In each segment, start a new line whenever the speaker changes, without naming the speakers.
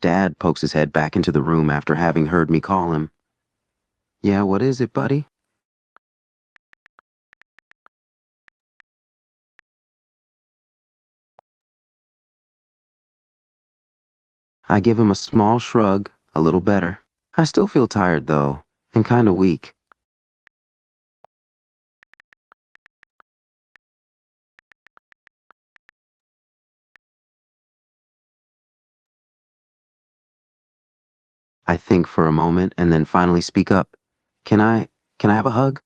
Dad pokes his head back into the room after having heard me call him. Yeah, what is it, buddy? I give him a small shrug, a little better. I still feel tired, though, and kinda weak. I think for a moment and then finally speak up. Can I, can I have a hug?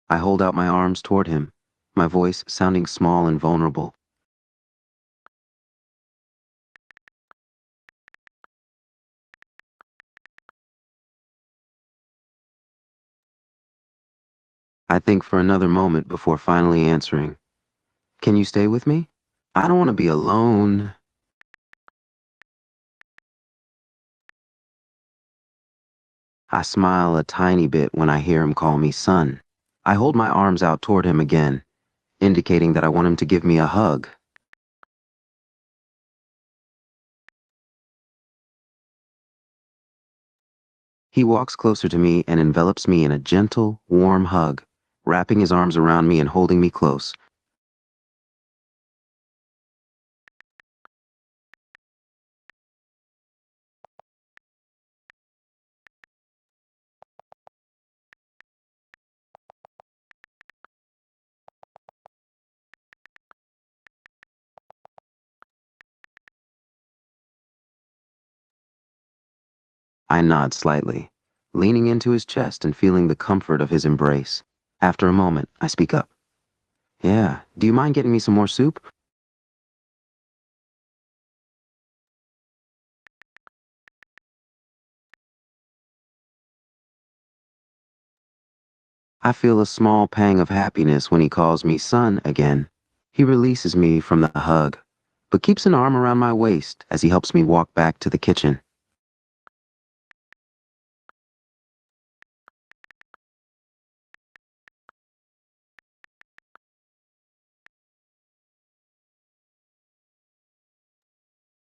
I hold out my arms toward him, my voice sounding small and vulnerable. I think for another moment before finally answering. Can you stay with me? I don't want to be alone. I smile a tiny bit when I hear him call me son. I hold my arms out toward him again, indicating that I want him to give me a hug. He walks closer to me and envelops me in a gentle, warm hug, wrapping his arms around me and holding me close. I nod slightly, leaning into his chest and feeling the comfort of his embrace. After a moment, I speak up. Yeah, do you mind getting me some more soup? I feel a small pang of happiness when he calls me son again. He releases me from the hug, but keeps an arm around my waist as he helps me walk back to the kitchen.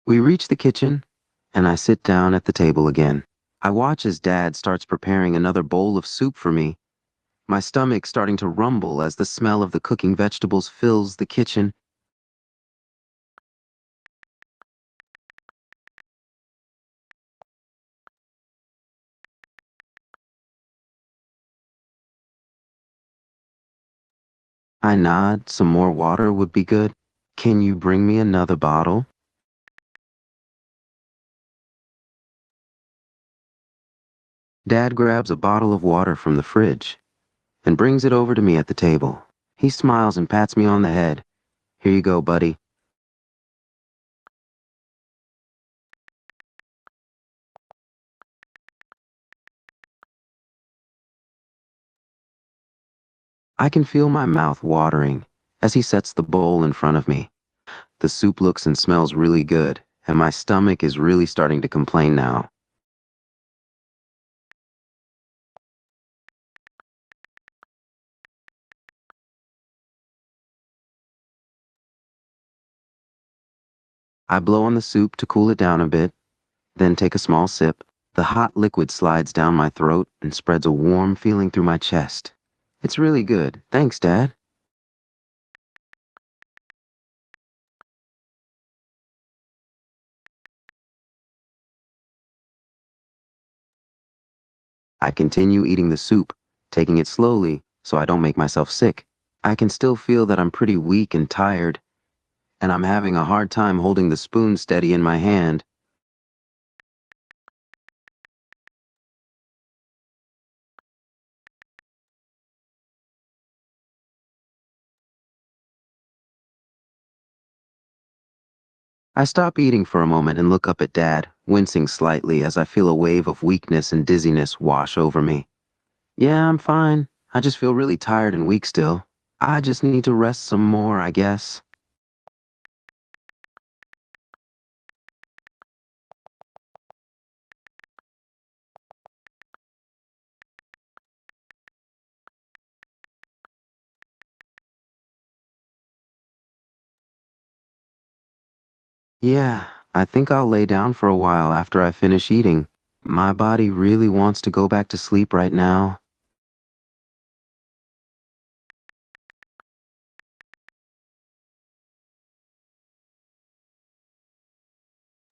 We reach the kitchen, and I sit down at the table again. I watch as Dad starts preparing another bowl of soup for me, my stomach starting to rumble as the smell of the cooking vegetables fills the kitchen. I nod, some more water would be good. Can you bring me another bottle? Dad grabs a bottle of water from the fridge and brings it over to me at the table. He smiles and pats me on the head. Here you go, buddy. I can feel my mouth watering as he sets the bowl in front of me. The soup looks and smells really good, and my stomach is really starting to complain now. I blow on the soup to cool it down a bit, then take a small sip. The hot liquid slides down my throat and spreads a warm feeling through my chest. It's really good. Thanks, Dad. I continue eating the soup, taking it slowly so I don't make myself sick. I can still feel that I'm pretty weak and tired, and I'm having a hard time holding the spoon steady in my hand. I stop eating for a moment and look up at Dad, wincing slightly as I feel a wave of weakness and dizziness wash over me. Yeah, I'm fine. I just feel really tired and weak still. I just need to rest some more, I guess. Yeah, I think I'll lay down for a while after I finish eating. My body really wants to go back to sleep right now.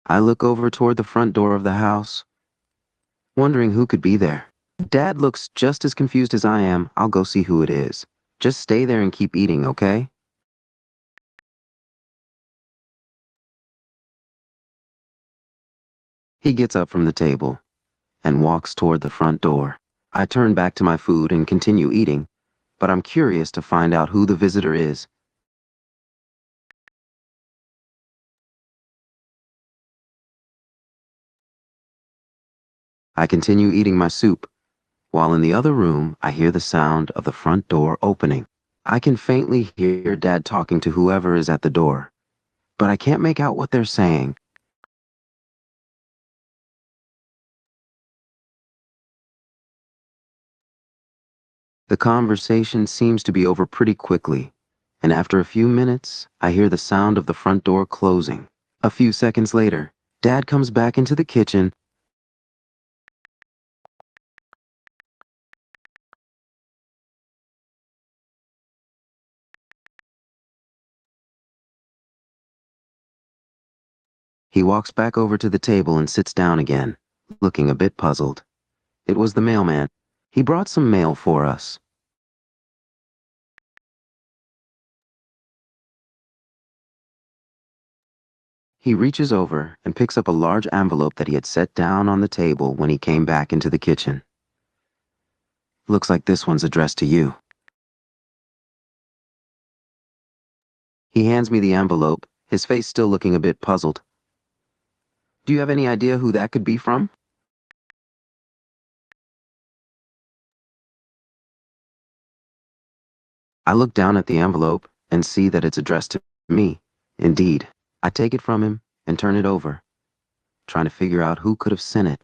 I look over toward the front door of the house, wondering who could be there. Dad looks just as confused as I am. I'll go see who it is. Just stay there and keep eating, okay? He gets up from the table and walks toward the front door. I turn back to my food and continue eating, but I'm curious to find out who the visitor is. I continue eating my soup, while in the other room, I hear the sound of the front door opening. I can faintly hear Dad talking to whoever is at the door, but I can't make out what they're saying. The conversation seems to be over pretty quickly, and after a few minutes, I hear the sound of the front door closing. A few seconds later, Dad comes back into the kitchen. He walks back over to the table and sits down again, looking a bit puzzled. It was the mailman. He brought some mail for us. He reaches over and picks up a large envelope that he had set down on the table when he came back into the kitchen. Looks like this one's addressed to you. He hands me the envelope, his face still looking a bit puzzled. Do you have any idea who that could be from? I look down at the envelope and see that it's addressed to me. Indeed. I take it from him and turn it over, trying to figure out who could have sent it.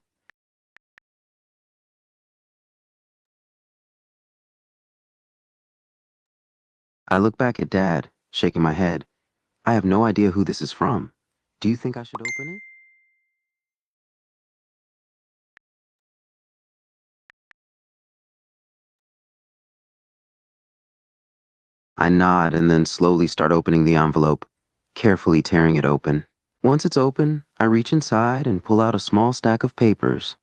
I look back at Dad, shaking my head. I have no idea who this is from. Do you think I should open it? I nod and then slowly start opening the envelope, carefully tearing it open. Once it's open, I reach inside and pull out a small stack of papers.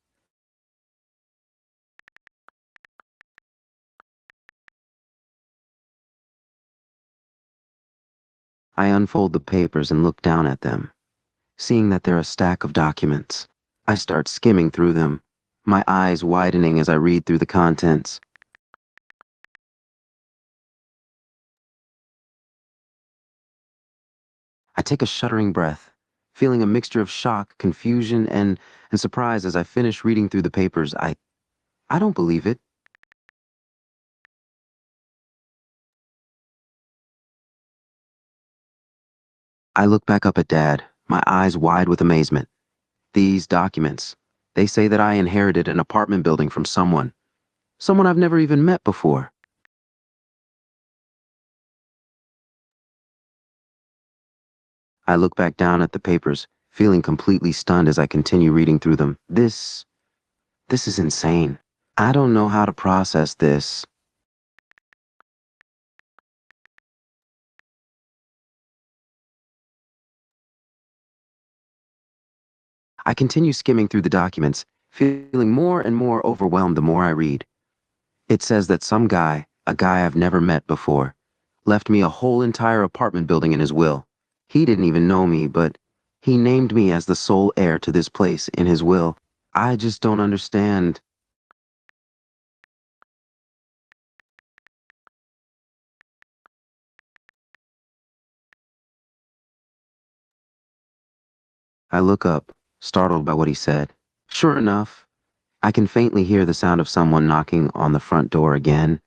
I unfold the papers and look down at them, seeing that they're a stack of documents. I start skimming through them, my eyes widening as I read through the contents. I take a shuddering breath, feeling a mixture of shock, confusion, and surprise as I finish reading through the papers. I don't believe it. I look back up at Dad, my eyes wide with amazement. These documents, they say that I inherited an apartment building from someone I've never even met before. I look back down at the papers, feeling completely stunned as I continue reading through them. This is insane. I don't know how to process this. I continue skimming through the documents, feeling more and more overwhelmed the more I read. It says that some guy, a guy I've never met before, left me a whole entire apartment building in his will. He didn't even know me, but he named me as the sole heir to this place in his will. I just don't understand. I look up, startled by what he said. Sure enough, I can faintly hear the sound of someone knocking on the front door again.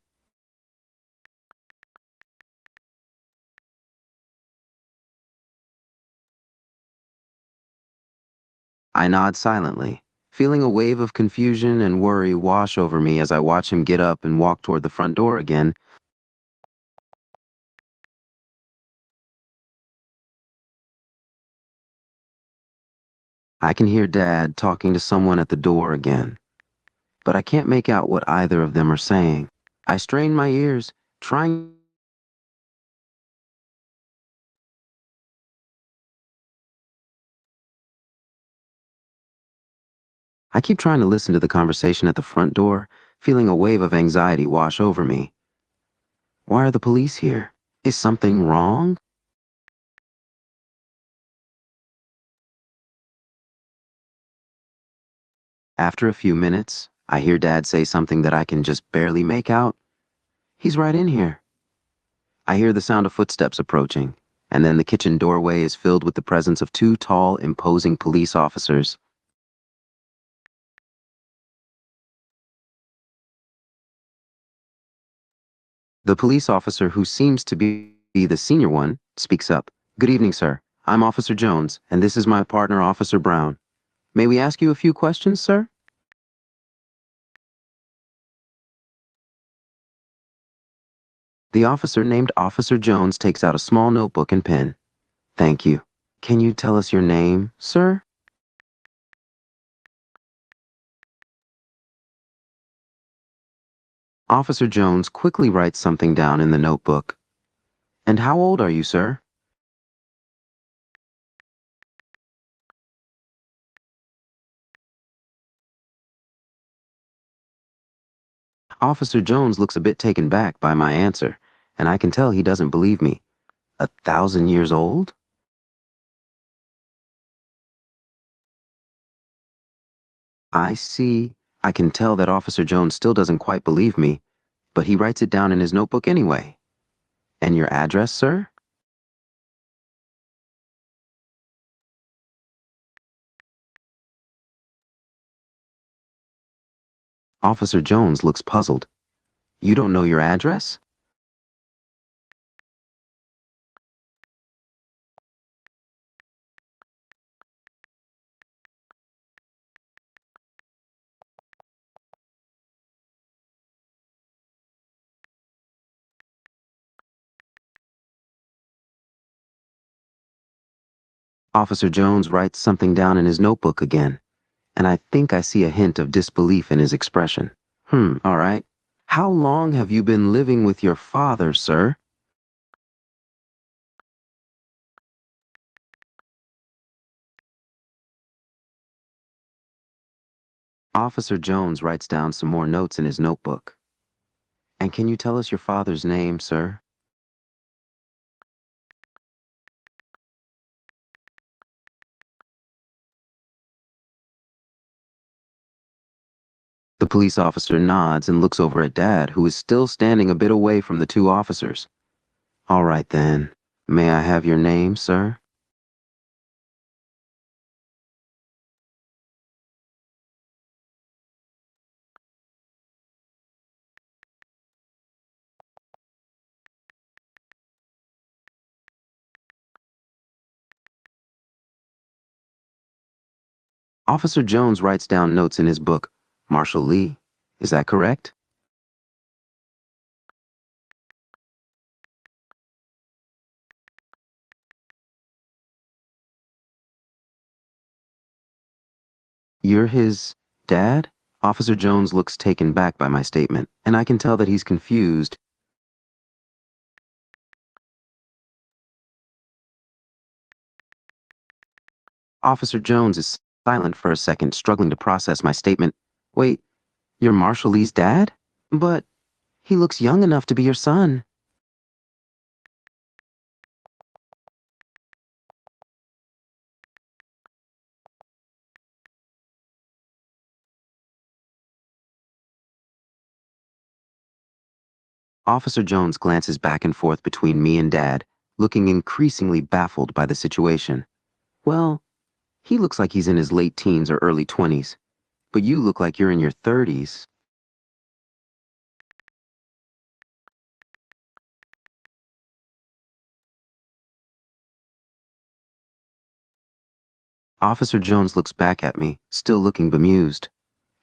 I nod silently, feeling a wave of confusion and worry wash over me as I watch him get up and walk toward the front door again. I can hear Dad talking to someone at the door again, but I can't make out what either of them are saying. I strain my ears, trying. I keep trying to listen to the conversation at the front door, feeling a wave of anxiety wash over me. Why are the police here? Is something wrong? After a few minutes, I hear Dad say something that I can just barely make out. He's right in here. I hear the sound of footsteps approaching, and then the kitchen doorway is filled with the presence of two tall, imposing police officers. The police officer, who seems to be the senior one, speaks up. "Good evening, sir. I'm Officer Jones, and this is my partner, Officer Brown. May we ask you a few questions, sir?" The officer named Officer Jones takes out a small notebook and pen. "Thank you. Can you tell us your name, sir?" Officer Jones quickly writes something down in the notebook. "And how old are you, sir?" Officer Jones looks a bit taken back by my answer, and I can tell he doesn't believe me. 1,000 years old? I see. I can tell that Officer Jones still doesn't quite believe me, but he writes it down in his notebook anyway. "And your address, sir?" Officer Jones looks puzzled. "You don't know your address?" Officer Jones writes something down in his notebook again, and I think I see a hint of disbelief in his expression. All right. "How long have you been living with your father, sir?" Officer Jones writes down some more notes in his notebook. "And can you tell us your father's name, sir?" The police officer nods and looks over at Dad, who is still standing a bit away from the two officers. "All right then. May I have your name, sir?" Officer Jones writes down notes in his book. "Marshall Lee. Is that correct?" "You're his dad?" Officer Jones looks taken back by my statement, and I can tell that he's confused. Officer Jones is silent for a second, struggling to process my statement. "Wait, you're Marshall Lee's dad? But he looks young enough to be your son." Officer Jones glances back and forth between me and Dad, looking increasingly baffled by the situation. "Well, he looks like he's in his late teens or early 20s, but you look like you're in your 30s. Officer Jones looks back at me, still looking bemused.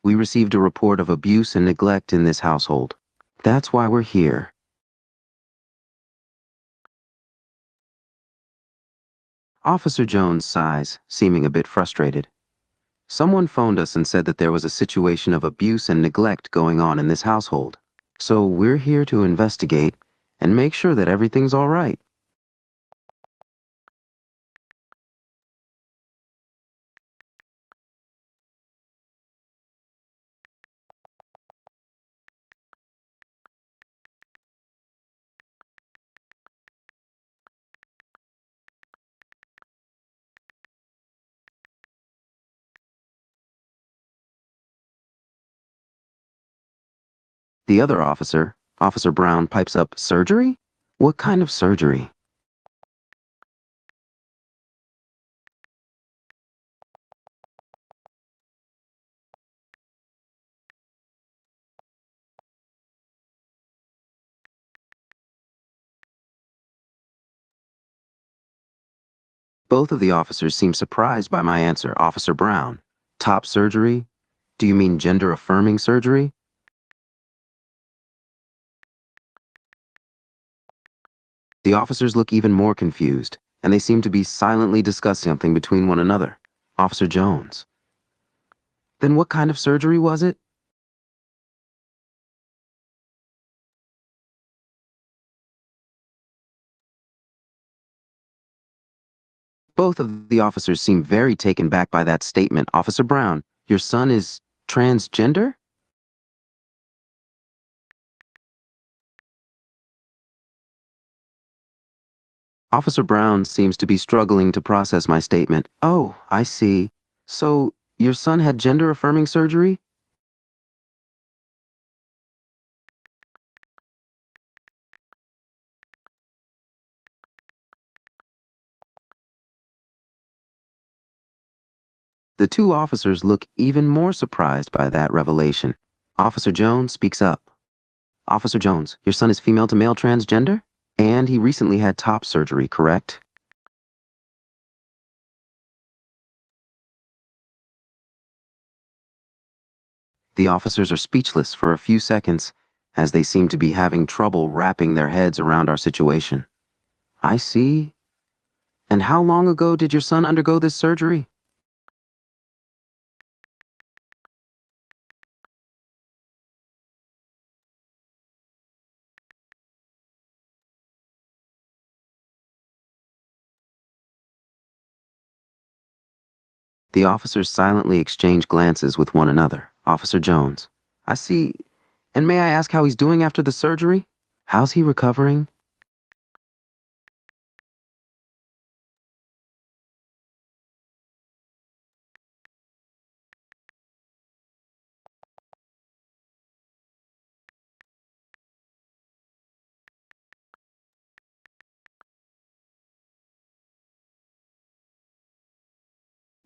"We received a report of abuse and neglect in this household. That's why we're here." Officer Jones sighs, seeming a bit frustrated. Someone phoned us and said that there was a situation of abuse and neglect going on in this household. So we're here to investigate and make sure that everything's all right. The other officer, Officer Brown, pipes up, "Surgery? What kind of surgery?" Both of the officers seem surprised by my answer. Officer Brown, top surgery? Do you mean gender-affirming surgery? The officers look even more confused, and they seem to be silently discussing something between one another. Officer Jones. Then what kind of surgery was it? Both of the officers seem very taken back by that statement. Officer Brown, your son is transgender? Officer Brown seems to be struggling to process my statement. Oh, I see. So, your son had gender-affirming surgery? The two officers look even more surprised by that revelation. Officer Jones speaks up. Officer Jones, your son is female to male transgender? And he recently had top surgery, correct? The officers are speechless for a few seconds, as they seem to be having trouble wrapping their heads around our situation. I see. And how long ago did your son undergo this surgery? The officers silently exchange glances with one another. Officer Jones. I see. And may I ask how he's doing after the surgery? How's he recovering?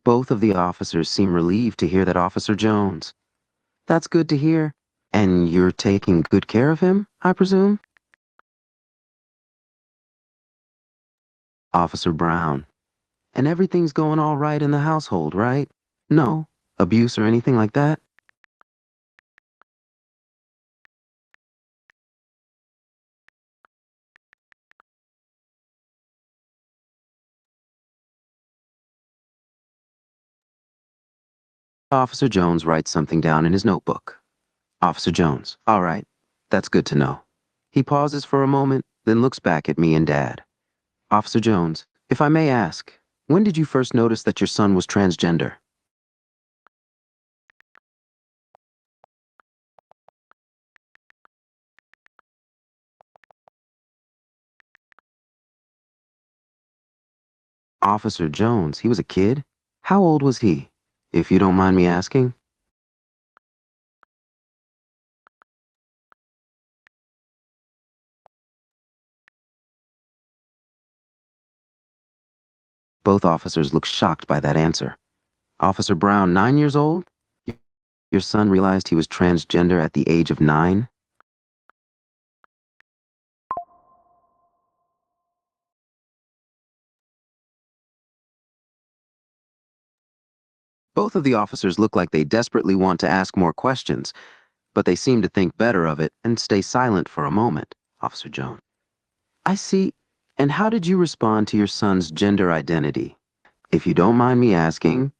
Both of the officers seem relieved to hear that. Officer Jones. That's good to hear. And you're taking good care of him, I presume? Officer Brown. And everything's going all right in the household, right? No abuse or anything like that? Officer Jones writes something down in his notebook. Officer Jones. All right. That's good to know. He pauses for a moment, then looks back at me and Dad. Officer Jones, if I may ask, when did you first notice that your son was transgender? Officer Jones, he was a kid? How old was he, if you don't mind me asking? Both officers look shocked by that answer. Officer Brown, 9 years old? Your son realized he was transgender at the age of 9? Both of the officers look like they desperately want to ask more questions, but they seem to think better of it and stay silent for a moment. Officer Jones. I see. And how did you respond to your son's gender identity? If you don't mind me asking.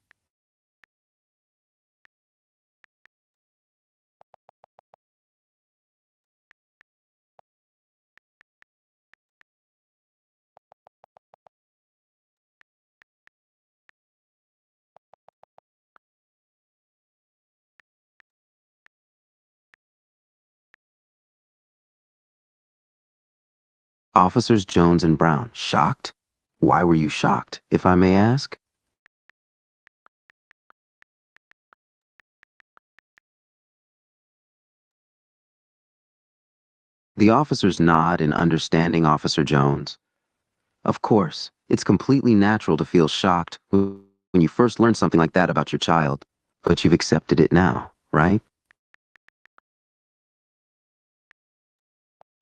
Officers Jones and Brown, shocked? Why were you shocked, if I may ask? The officers nod in understanding Officer Jones. Of course, it's completely natural to feel shocked when you first learn something like that about your child, but you've accepted it now, right?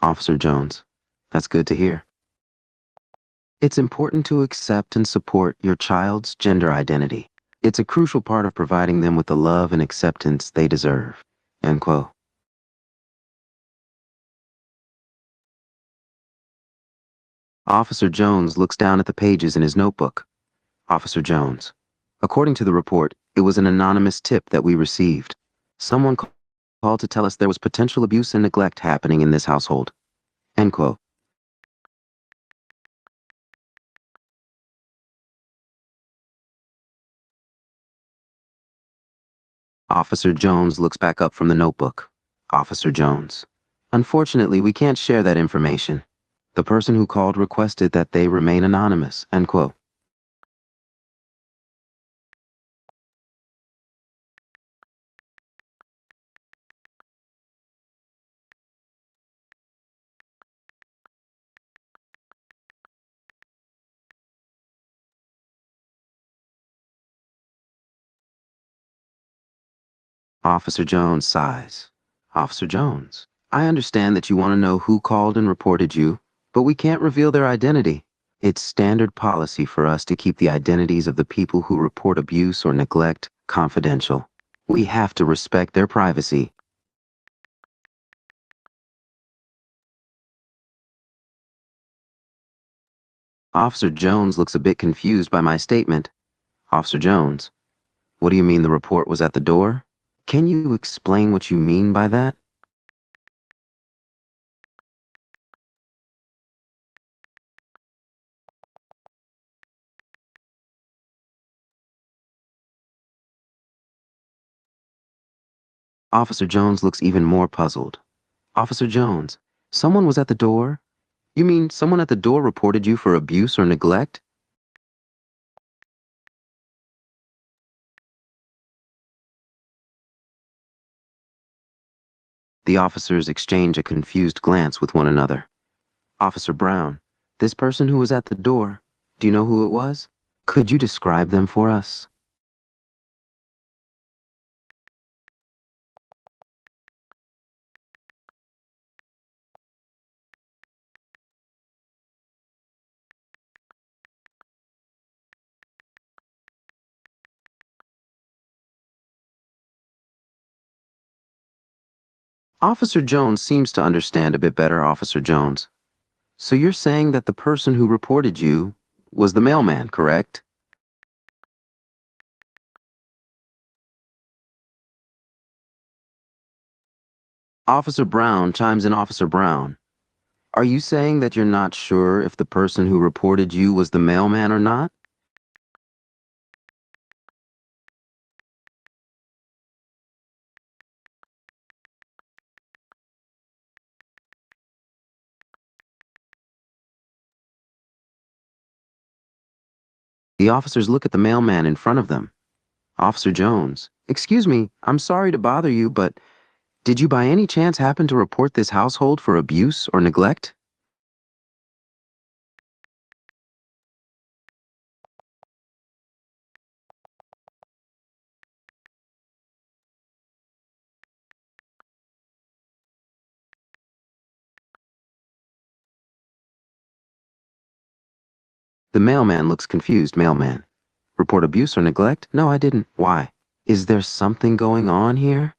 Officer Jones, that's good to hear. It's important to accept and support your child's gender identity. It's a crucial part of providing them with the love and acceptance they deserve. End quote. Officer Jones looks down at the pages in his notebook. Officer Jones. According to the report, it was an anonymous tip that we received. Someone called to tell us there was potential abuse and neglect happening in this household. End quote. Officer Jones looks back up from the notebook. Officer Jones. Unfortunately, we can't share that information. The person who called requested that they remain anonymous. End quote. Officer Jones sighs. Officer Jones, I understand that you want to know who called and reported you, but we can't reveal their identity. It's standard policy for us to keep the identities of the people who report abuse or neglect confidential. We have to respect their privacy. Officer Jones looks a bit confused by my statement. Officer Jones, what do you mean the report was at the door? Can you explain what you mean by that? Officer Jones looks even more puzzled. Officer Jones, someone was at the door? You mean someone at the door reported you for abuse or neglect? The officers exchange a confused glance with one another. Officer Brown, this person who was at the door, do you know who it was? Could you describe them for us? Officer Jones seems to understand a bit better, Officer Jones. So you're saying that the person who reported you was the mailman, correct? Officer Brown chimes in. Officer Brown, are you saying that you're not sure if the person who reported you was the mailman or not? The officers look at the mailman in front of them. Officer Jones, excuse me, I'm sorry to bother you, but did you by any chance happen to report this household for abuse or neglect? The mailman looks confused. Mailman, report abuse or neglect? No, I didn't. Why? Is there something going on here?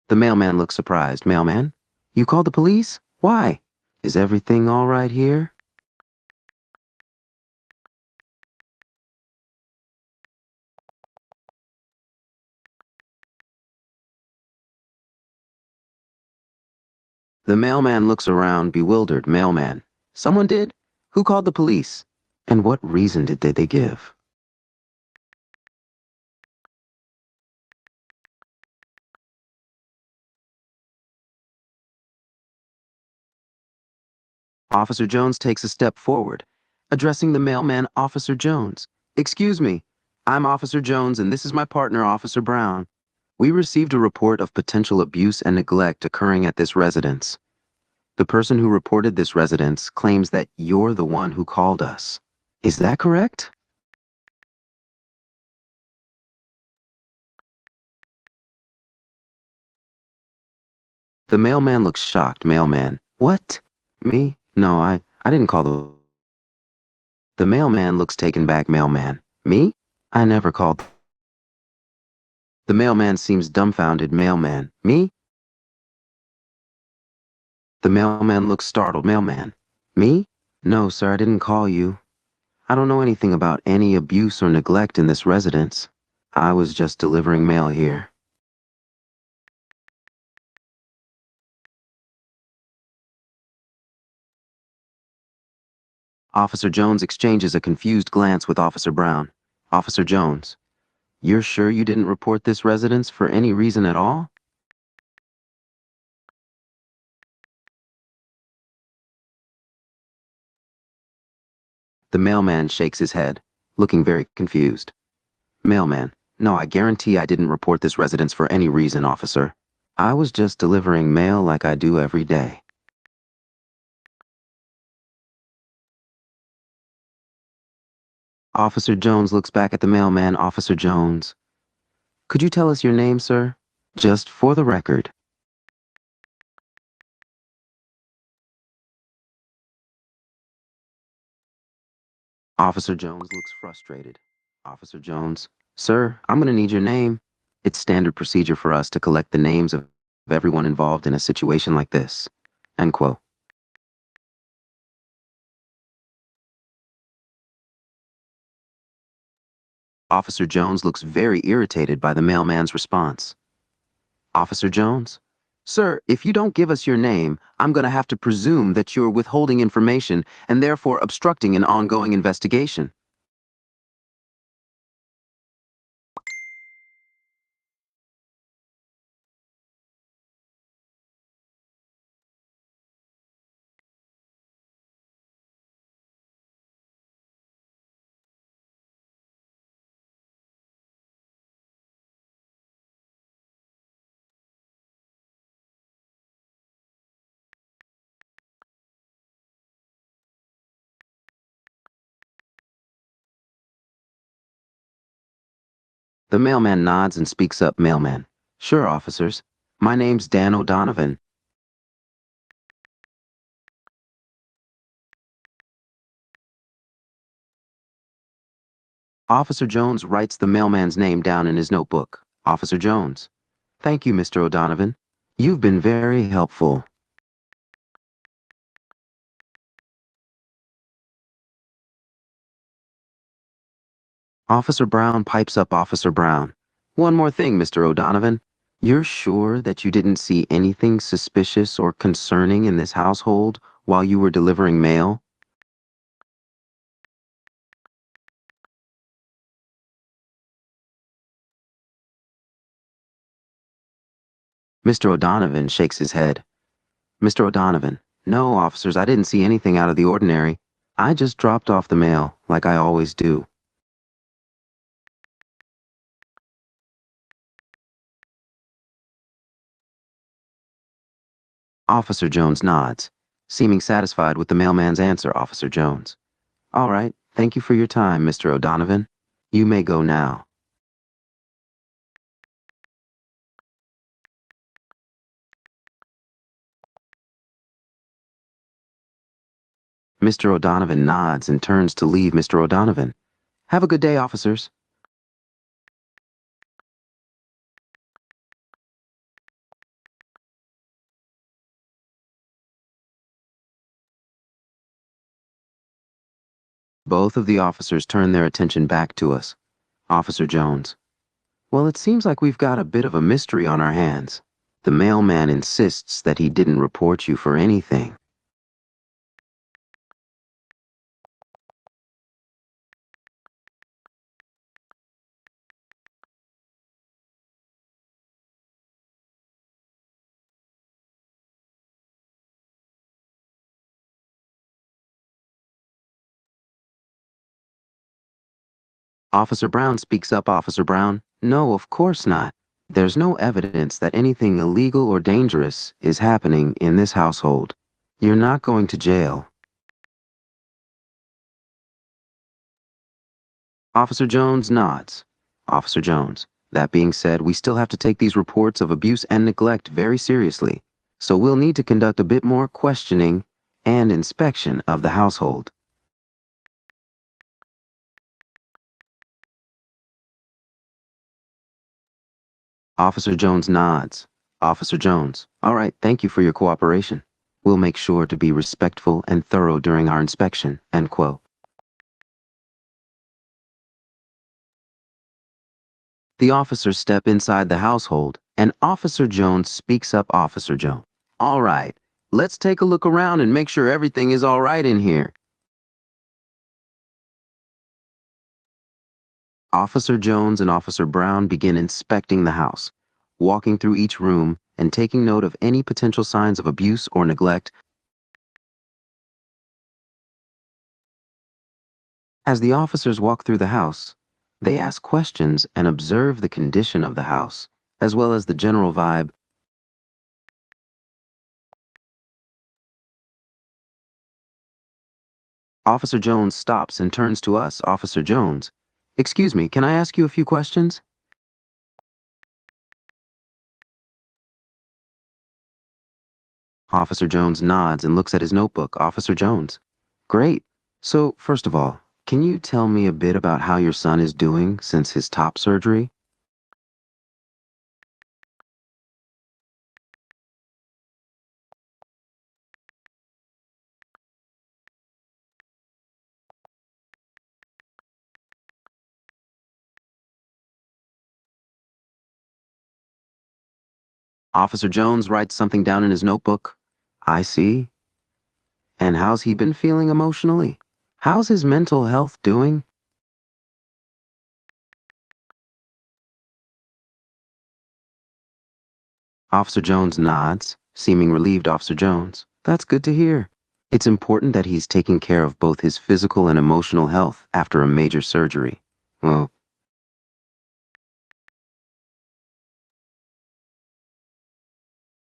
The mailman looks surprised. Mailman, you called the police? Why? Is everything all right here? The mailman looks around, bewildered. Mailman, someone did? Who called the police? And what reason did they give? Officer Jones takes a step forward, addressing the mailman, Officer Jones. Excuse me, I'm Officer Jones and this is my partner, Officer Brown. We received a report of potential abuse and neglect occurring at this residence. The person who reported this residence claims that you're the one who called us. Is that correct? The mailman looks shocked. Mailman, what? Me? No, I didn't call the mailman looks taken back. Mailman, me? I never called. The mailman seems dumbfounded. Mailman, me? The mailman looks startled. Mailman, me? No, sir, I didn't call you. I don't know anything about any abuse or neglect in this residence. I was just delivering mail here. Officer Jones exchanges a confused glance with Officer Brown. Officer Jones, you're sure you didn't report this residence for any reason at all? The mailman shakes his head, looking very confused. Mailman, no, I guarantee I didn't report this residence for any reason, officer. I was just delivering mail like I do every day. Officer Jones looks back at the mailman. Officer Jones, could you tell us your name, sir? Just for the record. Officer Jones looks frustrated. Officer Jones, sir, I'm gonna need your name. It's standard procedure for us to collect the names of everyone involved in a situation like this. End quote. Officer Jones looks very irritated by the mailman's response. Officer Jones, sir, if you don't give us your name, I'm gonna have to presume that you're withholding information and therefore obstructing an ongoing investigation. The mailman nods and speaks up. Mailman, sure, officers. My name's Dan O'Donovan. Officer Jones writes the mailman's name down in his notebook. Officer Jones. Thank you, Mr. O'Donovan. You've been very helpful. Officer Brown pipes up. Officer Brown. One more thing, Mr. O'Donovan. You're sure that you didn't see anything suspicious or concerning in this household while you were delivering mail? Mr. O'Donovan shakes his head. Mr. O'Donovan. No, officers, I didn't see anything out of the ordinary. I just dropped off the mail, like I always do. Officer Jones nods, seeming satisfied with the mailman's answer. Officer Jones. All right, thank you for your time, Mr. O'Donovan. You may go now. Mr. O'Donovan nods and turns to leave. Mr. O'Donovan. Have a good day, officers. Both of the officers turn their attention back to us. Officer Jones. Well, it seems like we've got a bit of a mystery on our hands. The mailman insists that he didn't report you for anything. Officer Brown speaks up. Officer Brown, no, of course not. There's no evidence that anything illegal or dangerous is happening in this household. You're not going to jail. Officer Jones nods. Officer Jones, that being said, we still have to take these reports of abuse and neglect very seriously, so we'll need to conduct a bit more questioning and inspection of the household. Officer Jones nods. Officer Jones, all right, thank you for your cooperation. We'll make sure to be respectful and thorough during our inspection, end quote. The officers step inside the household, and Officer Jones speaks up. Officer Jones, all right, let's take a look around and make sure everything is all right in here. Officer Jones and Officer Brown begin inspecting the house, walking through each room and taking note of any potential signs of abuse or neglect. As the officers walk through the house, they ask questions and observe the condition of the house, as well as the general vibe. Officer Jones stops and turns to us. Officer Jones, excuse me, can I ask you a few questions? Officer Jones nods and looks at his notebook. Officer Jones, great. So, first of all, can you tell me a bit about how your son is doing since his top surgery? Officer Jones writes something down in his notebook. I see. And how's he been feeling emotionally? How's his mental health doing? Officer Jones nods, seeming relieved. Officer Jones, that's good to hear. It's important that he's taking care of both his physical and emotional health after a major surgery. Well,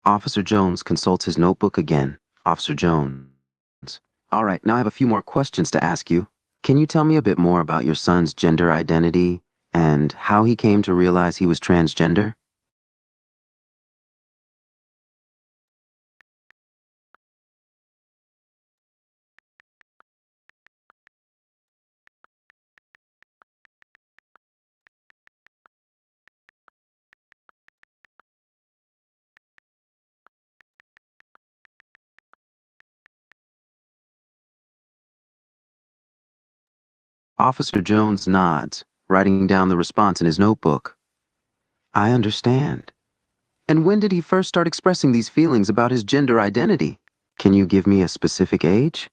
Officer Jones consults his notebook again. Officer Jones. All right, now I have a few more questions to ask you. Can you tell me a bit more about your son's gender identity and how he came to realize he was transgender? Officer Jones nods, writing down the response in his notebook. I understand. And when did he first start expressing these feelings about his gender identity? Can you give me a specific age?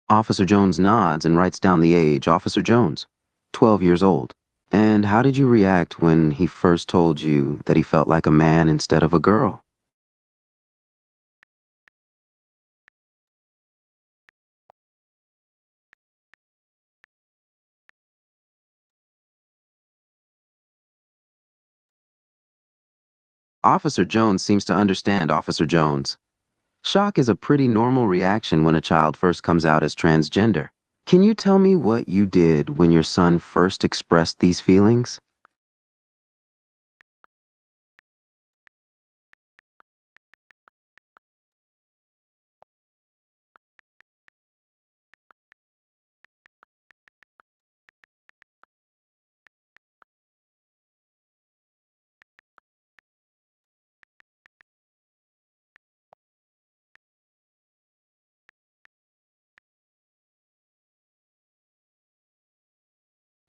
Officer Jones nods and writes down the age. Officer Jones, 12 years old. And how did you react when he first told you that he felt like a man instead of a girl? Officer Jones seems to understand. Officer Jones, shock is a pretty normal reaction when a child first comes out as transgender. Can you tell me what you did when your son first expressed these feelings?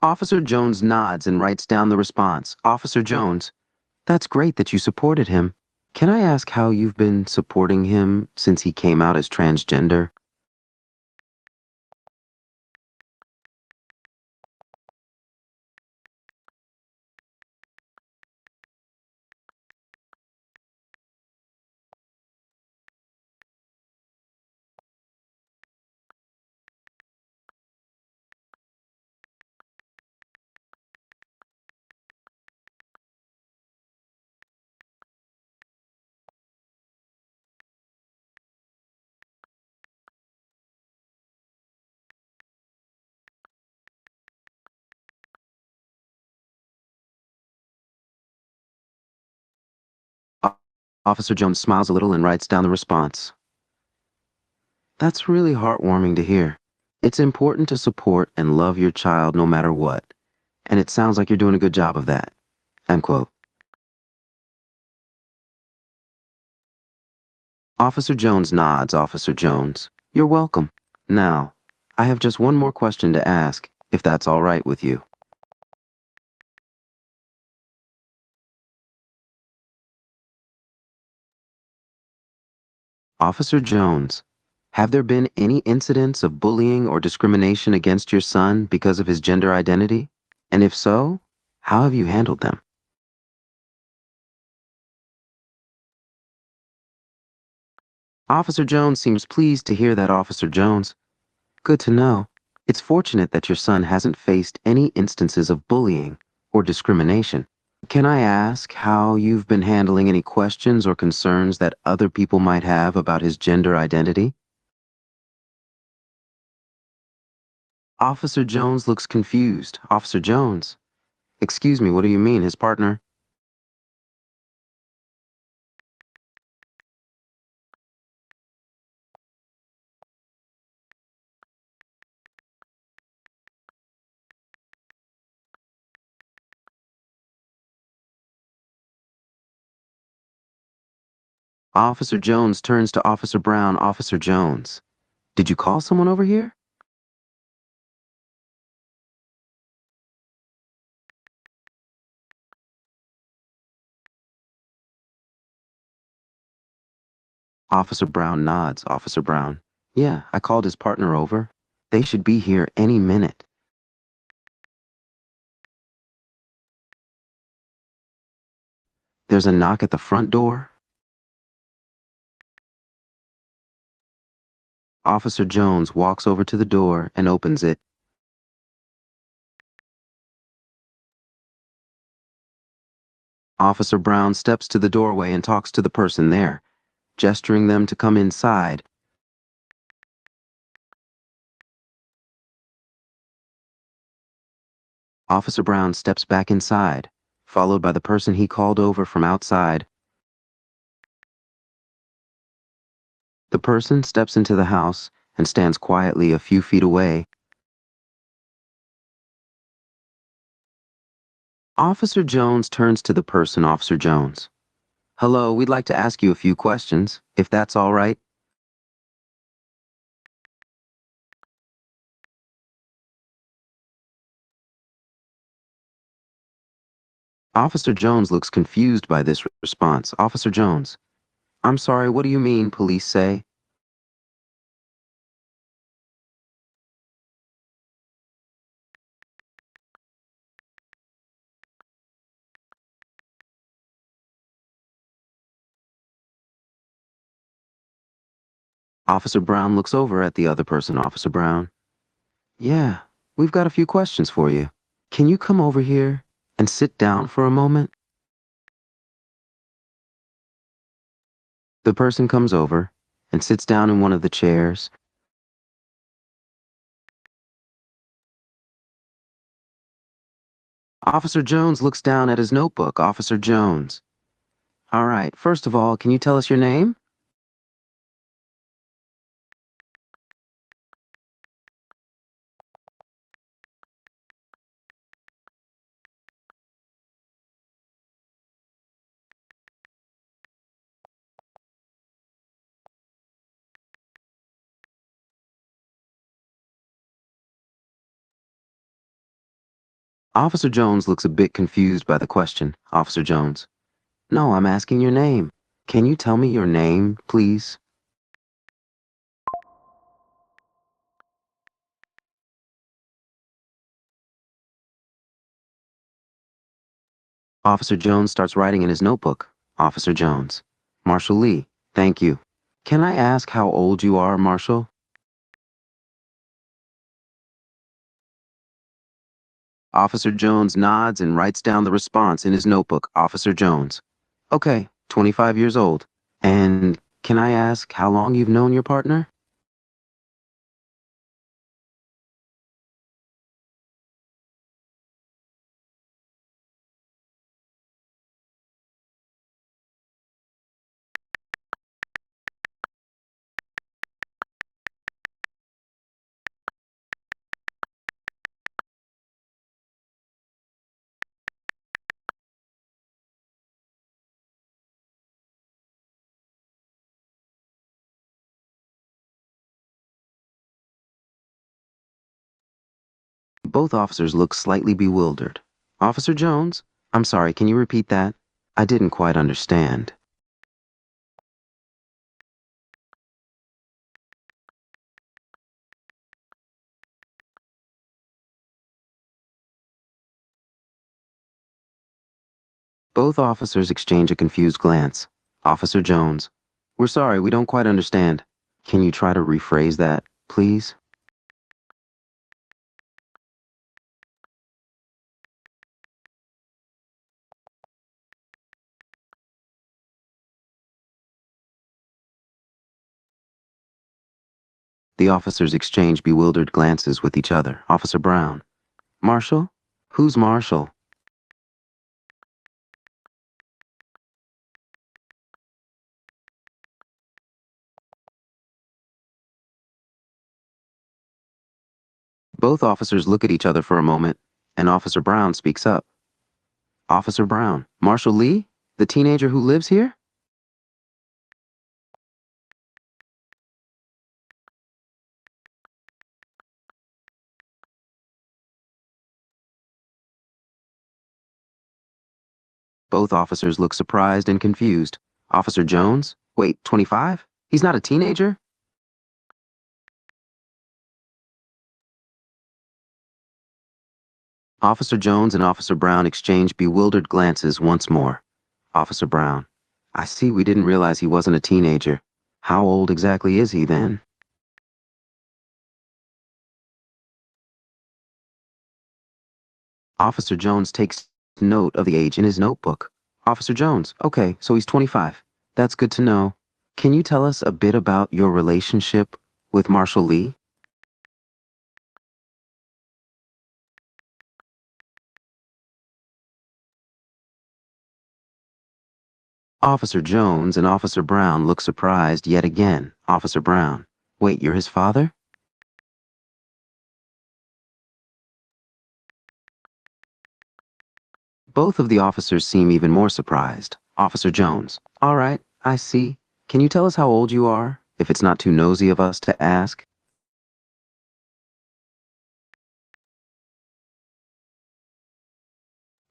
Officer Jones nods and writes down the response. Officer Jones, that's great that you supported him. Can I ask how you've been supporting him since he came out as transgender? Officer Jones smiles a little and writes down the response. That's really heartwarming to hear. It's important to support and love your child no matter what. And it sounds like you're doing a good job of that. End quote. Officer Jones nods, Officer Jones. You're welcome. Now, I have just one more question to ask, if that's all right with you. Officer Jones, have there been any incidents of bullying or discrimination against your son because of his gender identity? And if so, how have you handled them? Officer Jones seems pleased to hear that, Officer Jones. Good to know. It's fortunate that your son hasn't faced any instances of bullying or discrimination. Can I ask how you've been handling any questions or concerns that other people might have about his gender identity? Officer Jones looks confused. Officer Jones. Excuse me, what do you mean, his partner? Officer Jones turns to Officer Brown. Officer Jones. Did you call someone over here? Officer Brown nods. Officer Brown. Yeah, I called his partner over. They should be here any minute. There's a knock at the front door. Officer Jones walks over to the door and opens it. Officer Brown steps to the doorway and talks to the person there, gesturing them to come inside. Officer Brown steps back inside, followed by the person he called over from outside. The person steps into the house and stands quietly a few feet away. Officer Jones turns to the person. Officer Jones. Hello, we'd like to ask you a few questions, if that's all right. Officer Jones looks confused by this response. Officer Jones. I'm sorry, what do you mean, police say? Officer Brown looks over at the other person. Officer Brown. Yeah, we've got a few questions for you. Can you come over here and sit down for a moment? The person comes over and sits down in one of the chairs. Officer Jones looks down at his notebook. Officer Jones. All right, first of all, can you tell us your name? Officer Jones looks a bit confused by the question. Officer Jones. No, I'm asking your name. Can you tell me your name, please? Officer Jones starts writing in his notebook. Officer Jones. Marshall Lee. Thank you. Can I ask how old you are, Marshall? Officer Jones nods and writes down the response in his notebook. Officer Jones. Okay, 25 years old. And can I ask how long you've known your partner? Both officers look slightly bewildered. Officer Jones? I'm sorry, can you repeat that? I didn't quite understand. Both officers exchange a confused glance. Officer Jones. We're sorry, we don't quite understand. Can you try to rephrase that, please? The officers exchange bewildered glances with each other. Officer Brown. Marshall? Who's Marshall? Both officers look at each other for a moment, and Officer Brown speaks up. Officer Brown. Marshall Lee? The teenager who lives here? Both officers look surprised and confused. Officer Jones? Wait, 25? He's not a teenager? Officer Jones and Officer Brown exchange bewildered glances once more. Officer Brown. I see we didn't realize he wasn't a teenager. How old exactly is he then? Officer Jones takes note of the age in his notebook. Officer Jones. Okay, so he's 25. That's good to know. Can you tell us a bit about your relationship with Marshall Lee? Officer Jones and Officer Brown look surprised yet again. Officer Brown. Wait, you're his father? Both of the officers seem even more surprised. Officer Jones. All right, I see. Can you tell us how old you are, if it's not too nosy of us to ask?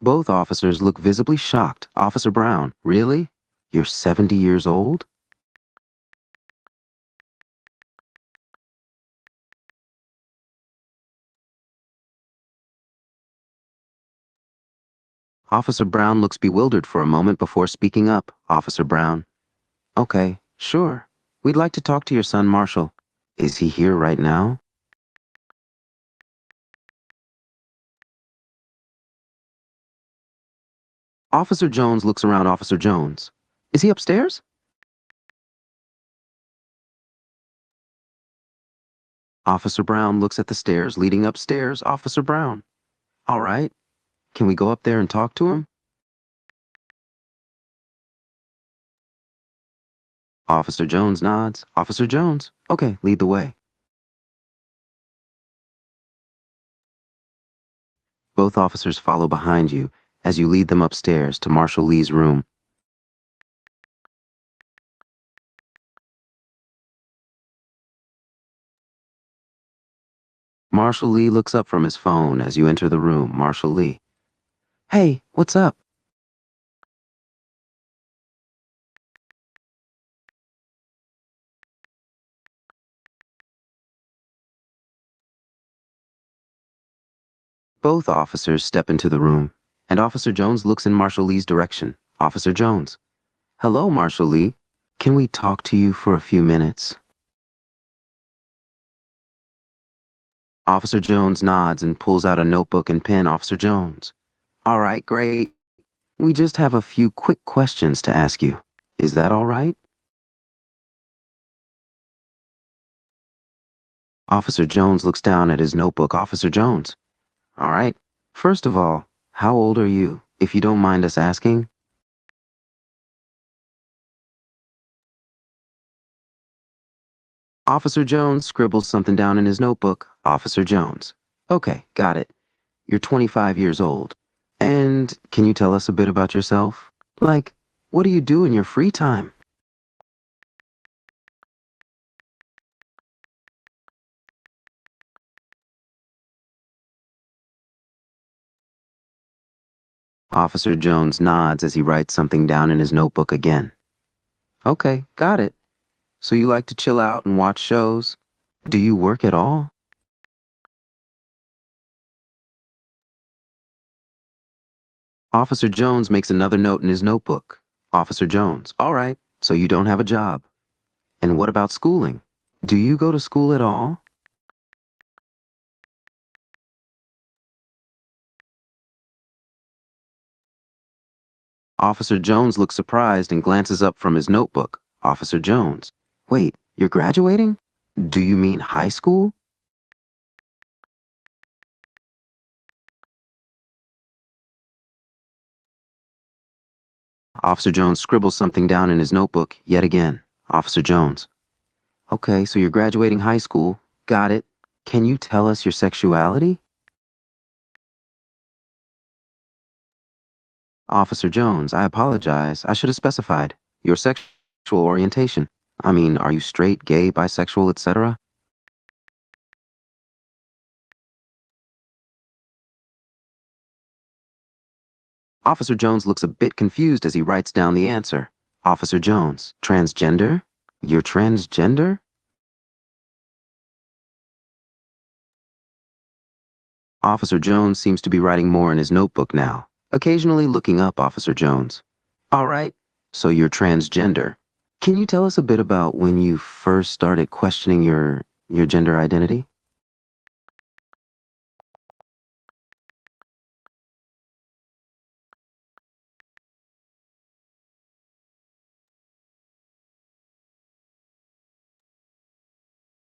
Both officers look visibly shocked. Officer Brown. Really? You're 70 years old? Officer Brown looks bewildered for a moment before speaking up. Officer Brown. Okay, sure. We'd like to talk to your son, Marshall. Is he here right now? Officer Jones looks around. Officer Jones. Is he upstairs? Officer Brown looks at the stairs leading upstairs. Officer Brown. All right. Can we go up there and talk to him? Officer Jones nods. Officer Jones. Okay, lead the way. Both officers follow behind you as you lead them upstairs to Marshall Lee's room. Marshall Lee looks up from his phone as you enter the room. Marshall Lee. Hey, what's up? Both officers step into the room, and Officer Jones looks in Marshall Lee's direction. Officer Jones. Hello, Marshall Lee. Can we talk to you for a few minutes? Officer Jones nods and pulls out a notebook and pen. Officer Jones. All right, great. We just have a few quick questions to ask you. Is that all right? Officer Jones looks down at his notebook. Officer Jones. All right. First of all, how old are you, if you don't mind us asking? Officer Jones scribbles something down in his notebook. Officer Jones. Okay, got it. You're 25 years old. And can you tell us a bit about yourself? Like, what do you do in your free time? Officer Jones nods as he writes something down in his notebook again. Okay, got it. So you like to chill out and watch shows? Do you work at all? Officer Jones makes another note in his notebook. Officer Jones, all right, so you don't have a job. And what about schooling? Do you go to school at all? Officer Jones looks surprised and glances up from his notebook. Officer Jones, wait, you're graduating? Do you mean high school? Officer Jones scribbles something down in his notebook yet again. Officer Jones, okay, so you're graduating high school. Got it. Can you tell us your sexuality? Officer Jones, I apologize. I should have specified. Your sexual orientation. I mean, are you straight, gay, bisexual, etc.? Officer Jones looks a bit confused as he writes down the answer. Officer Jones, transgender? You're transgender? Officer Jones seems to be writing more in his notebook now, occasionally looking up Officer Jones. All right, so you're transgender. Can you tell us a bit about when you first started questioning your gender identity?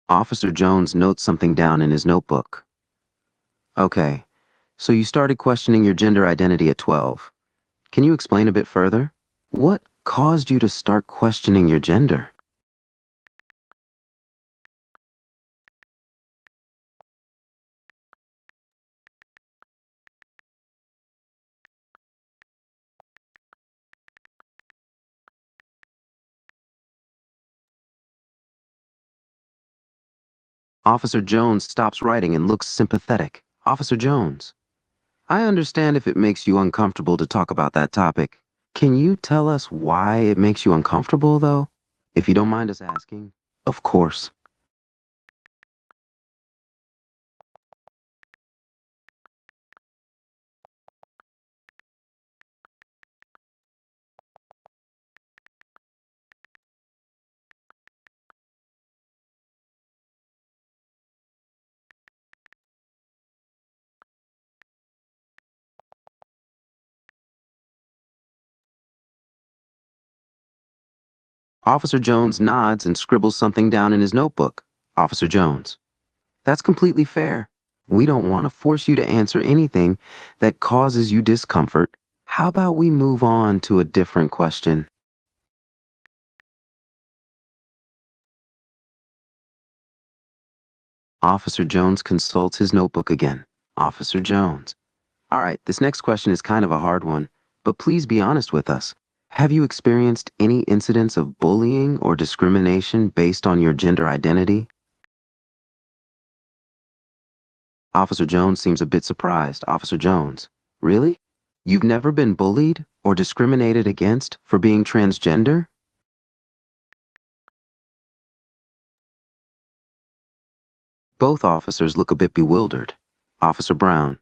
Officer Jones notes something down in his notebook. Okay, so you started questioning your gender identity at 12. Can you explain a bit further? What caused you to start questioning your gender? Officer Jones stops writing and looks sympathetic. Officer Jones, I understand if it makes you uncomfortable to talk about that topic. Can you tell us why it makes you uncomfortable, though? If you don't mind us asking. Of course. Officer Jones nods and scribbles something down in his notebook. Officer Jones, that's completely fair. We don't want to force you to answer anything that causes you discomfort. How about we move on to a different question? Officer Jones consults his notebook again. Officer Jones. All right, this next question is kind of a hard one, but please be honest with us. Have you experienced any incidents of bullying or discrimination based on your gender identity? Officer Jones seems a bit surprised. Officer Jones. Really? You've never been bullied or discriminated against for being transgender? Both officers look a bit bewildered. Officer Brown.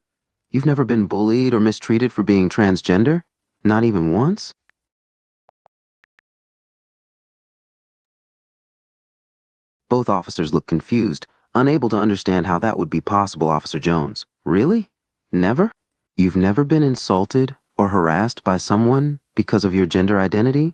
You've never been bullied or mistreated for being transgender? Not even once? Both officers look confused, unable to understand how that would be possible. Officer Jones. Really? Never? You've never been insulted or harassed by someone because of your gender identity?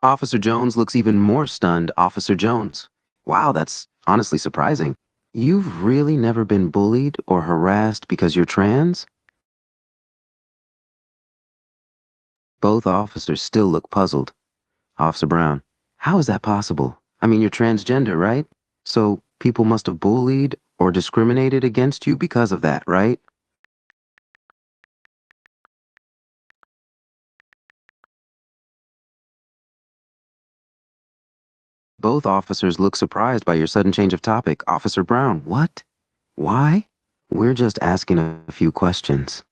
Officer Jones looks even more stunned. Officer Jones. Wow, that's honestly surprising. You've really never been bullied or harassed because you're trans? Both officers still look puzzled. Officer Brown. How is that possible? I mean, you're transgender, right? So people must have bullied or discriminated against you because of that, right? Both officers look surprised by your sudden change of topic. Officer Brown, what? Why? We're just asking a few questions.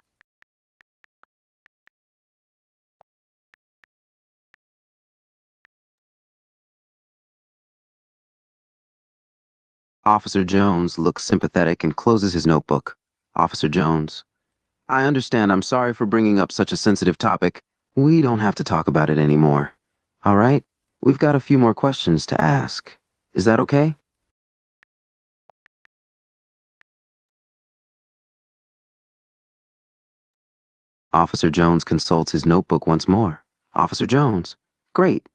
Officer Jones looks sympathetic and closes his notebook. Officer Jones, I understand. I'm sorry for bringing up such a sensitive topic. We don't have to talk about it anymore. All right? We've got a few more questions to ask. Is that okay? Officer Jones consults his notebook once more. Officer Jones, great.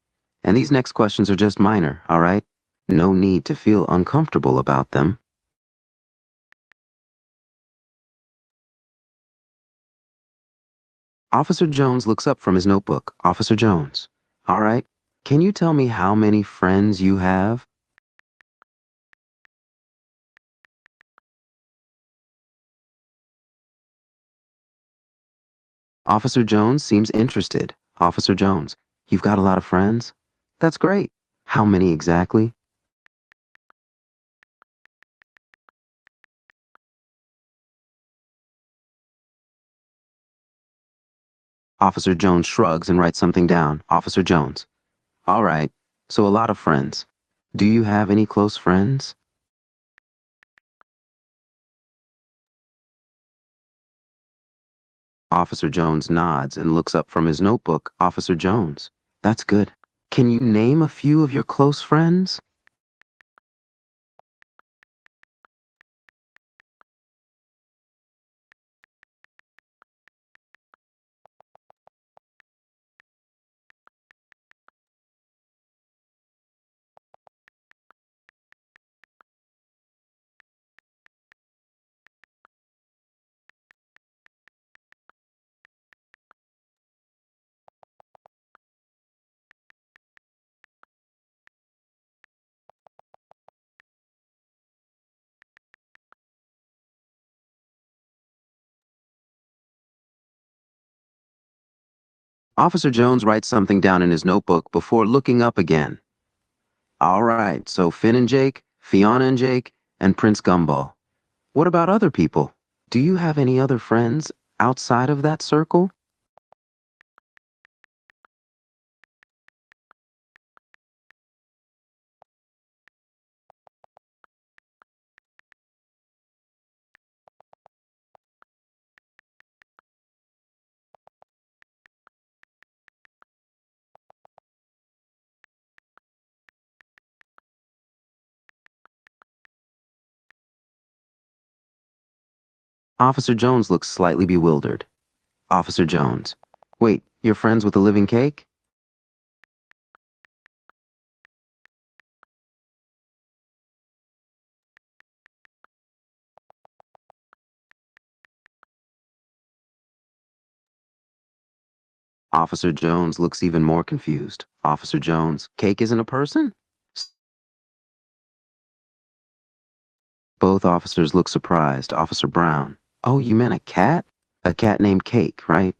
And these next questions are just minor, all right? No need to feel uncomfortable about them. Officer Jones looks up from his notebook. Officer Jones, all right. Can you tell me how many friends you have? Officer Jones seems interested. Officer Jones, you've got a lot of friends? That's great. How many exactly? Officer Jones shrugs and writes something down. Officer Jones, all right. So a lot of friends. Do you have any close friends? Officer Jones nods and looks up from his notebook. Officer Jones, that's good. Can you name a few of your close friends? Officer Jones writes something down in his notebook before looking up again. All right, so Finn and Jake, Fiona and Jake, and Prince Gumball. What about other people? Do you have any other friends outside of that circle? Officer Jones looks slightly bewildered. Officer Jones, wait, you're friends with the living cake? Officer Jones looks even more confused. Officer Jones, cake isn't a person? Both officers look surprised. Officer Brown, oh, you meant a cat? A cat named Cake, right?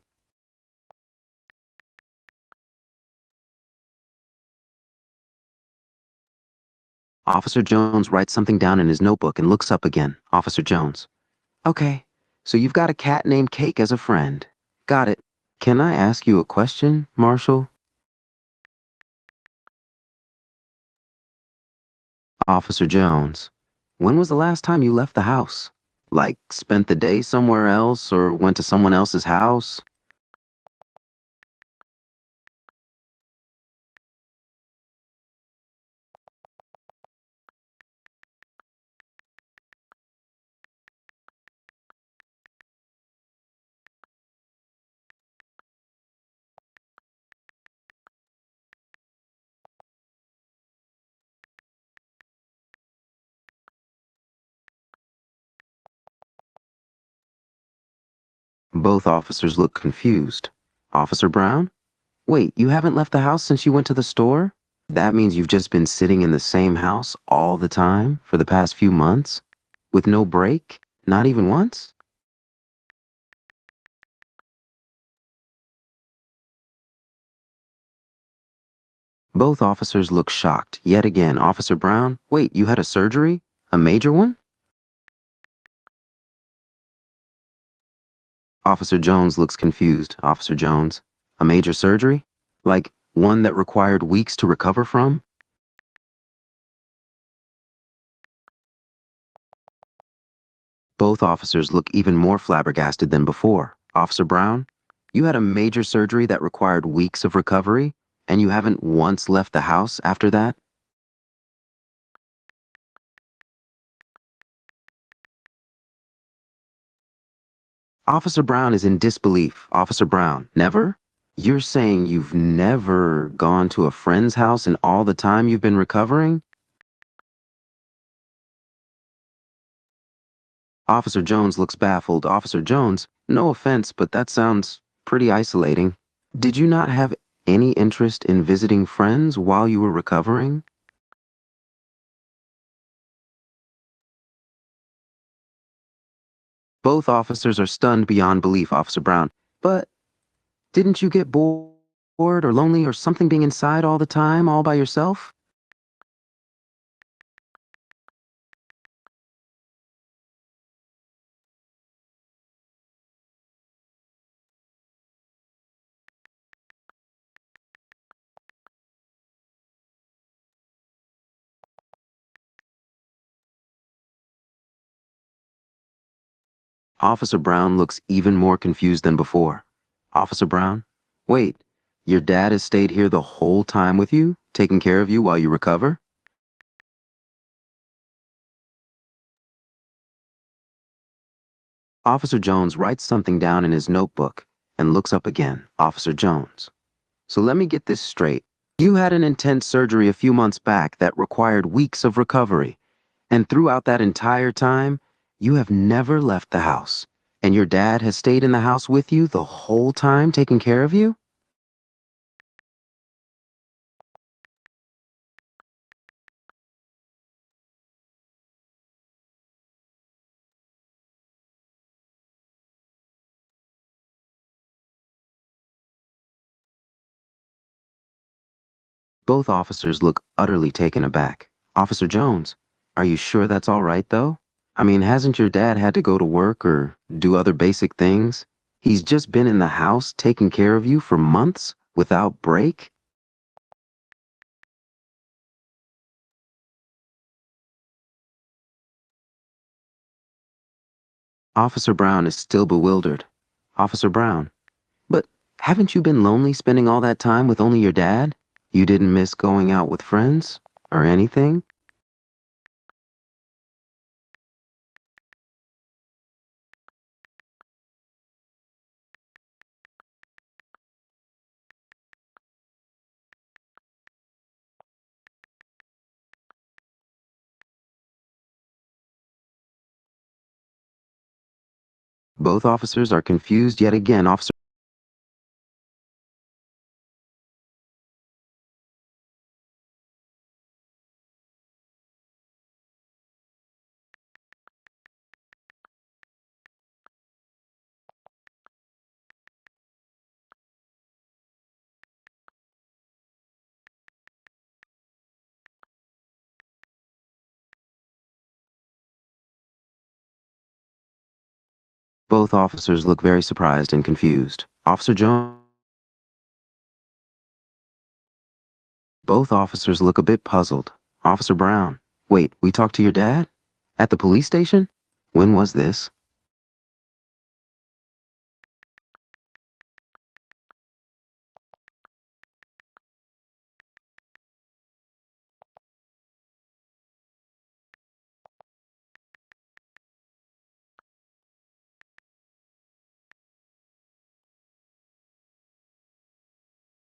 Officer Jones writes something down in his notebook and looks up again. Officer Jones, okay, so you've got a cat named Cake as a friend. Got it. Can I ask you a question, Marshall? Officer Jones, when was the last time you left the house? Like, spent the day somewhere else or went to someone else's house? Both officers look confused. Officer Brown? Wait, you haven't left the house since you went to the store? That means you've just been sitting in the same house all the time for the past few months? With no break? Not even once? Both officers look shocked. Yet again, Officer Brown, wait, you had a surgery? A major one? Officer Jones looks confused. Officer Jones, a major surgery? Like one that required weeks to recover from? Both officers look even more flabbergasted than before. Officer Brown, you had a major surgery that required weeks of recovery, and you haven't once left the house after that? Officer Brown is in disbelief. Officer Brown, never? You're saying you've never gone to a friend's house in all the time you've been recovering? Officer Jones looks baffled. Officer Jones, no offense, but that sounds pretty isolating. Did you not have any interest in visiting friends while you were recovering? Both officers are stunned beyond belief, Officer Brown. But didn't you get bored or lonely or something being inside all the time, all by yourself? Officer Brown looks even more confused than before. Officer Brown, wait, your dad has stayed here the whole time with you, taking care of you while you recover? Officer Jones writes something down in his notebook and looks up again. Officer Jones. So let me get this straight. You had an intense surgery a few months back that required weeks of recovery. And throughout that entire time, you have never left the house. And your dad has stayed in the house with you the whole time taking care of you? Both officers look utterly taken aback. Officer Jones, are you sure that's all right, though? I mean, hasn't your dad had to go to work or do other basic things? He's just been in the house taking care of you for months without break? Officer Brown is still bewildered. Officer Brown, but haven't you been lonely spending all that time with only your dad? You didn't miss going out with friends or anything? Both officers are confused yet again. Both officers look very surprised and confused. Officer Jones. Both officers look a bit puzzled. Officer Brown. Wait, we talked to your dad? At the police station? When was this?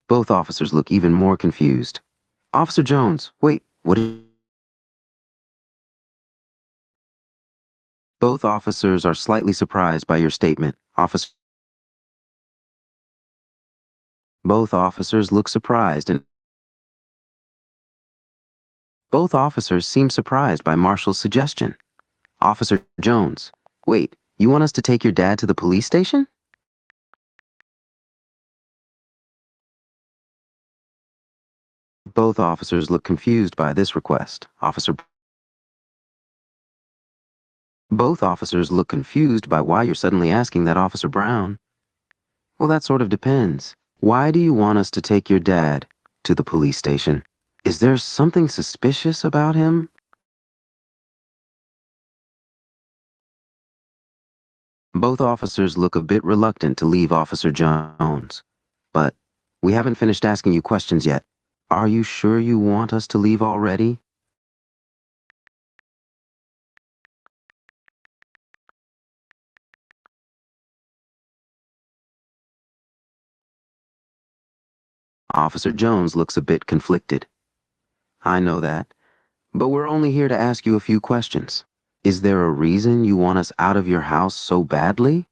Both officers look even more confused. Officer Jones, wait, what is... Both officers are slightly surprised by your statement. Both officers look surprised and both officers seem surprised by Marshall's suggestion. Officer Jones, wait, you want us to take your dad to the police station? Both officers look confused by this request. Both officers look confused by why you're suddenly asking that, Officer Brown. Well, that sort of depends. Why do you want us to take your dad to the police station? Is there something suspicious about him? Both officers look a bit reluctant to leave Officer Jones. But we haven't finished asking you questions yet. Are you sure you want us to leave already? Officer Jones looks a bit conflicted. I know that, but we're only here to ask you a few questions. Is there a reason you want us out of your house so badly?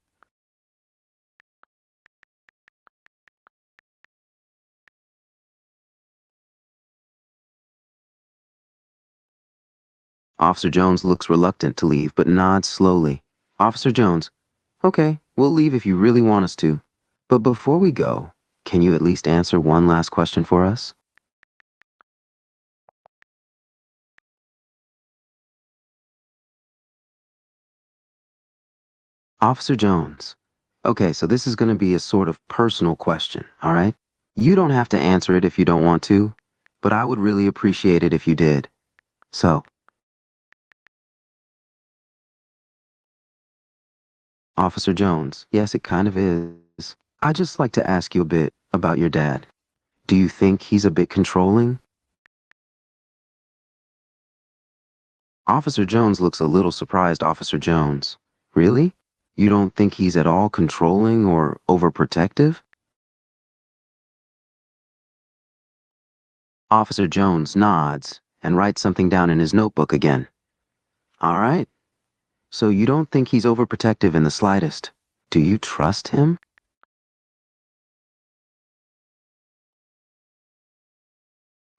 Officer Jones looks reluctant to leave, but nods slowly. Officer Jones, okay, we'll leave if you really want us to. But before we go, can you at least answer one last question for us? Officer Jones, okay, so this is going to be a sort of personal question, all right? You don't have to answer it if you don't want to, but I would really appreciate it if you did. So, Officer Jones, yes, it kind of is. I'd just like to ask you a bit about your dad. Do you think he's a bit controlling? Officer Jones looks a little surprised. Officer Jones, really? You don't think he's at all controlling or overprotective? Officer Jones nods and writes something down in his notebook again. All right. So you don't think he's overprotective in the slightest. Do you trust him?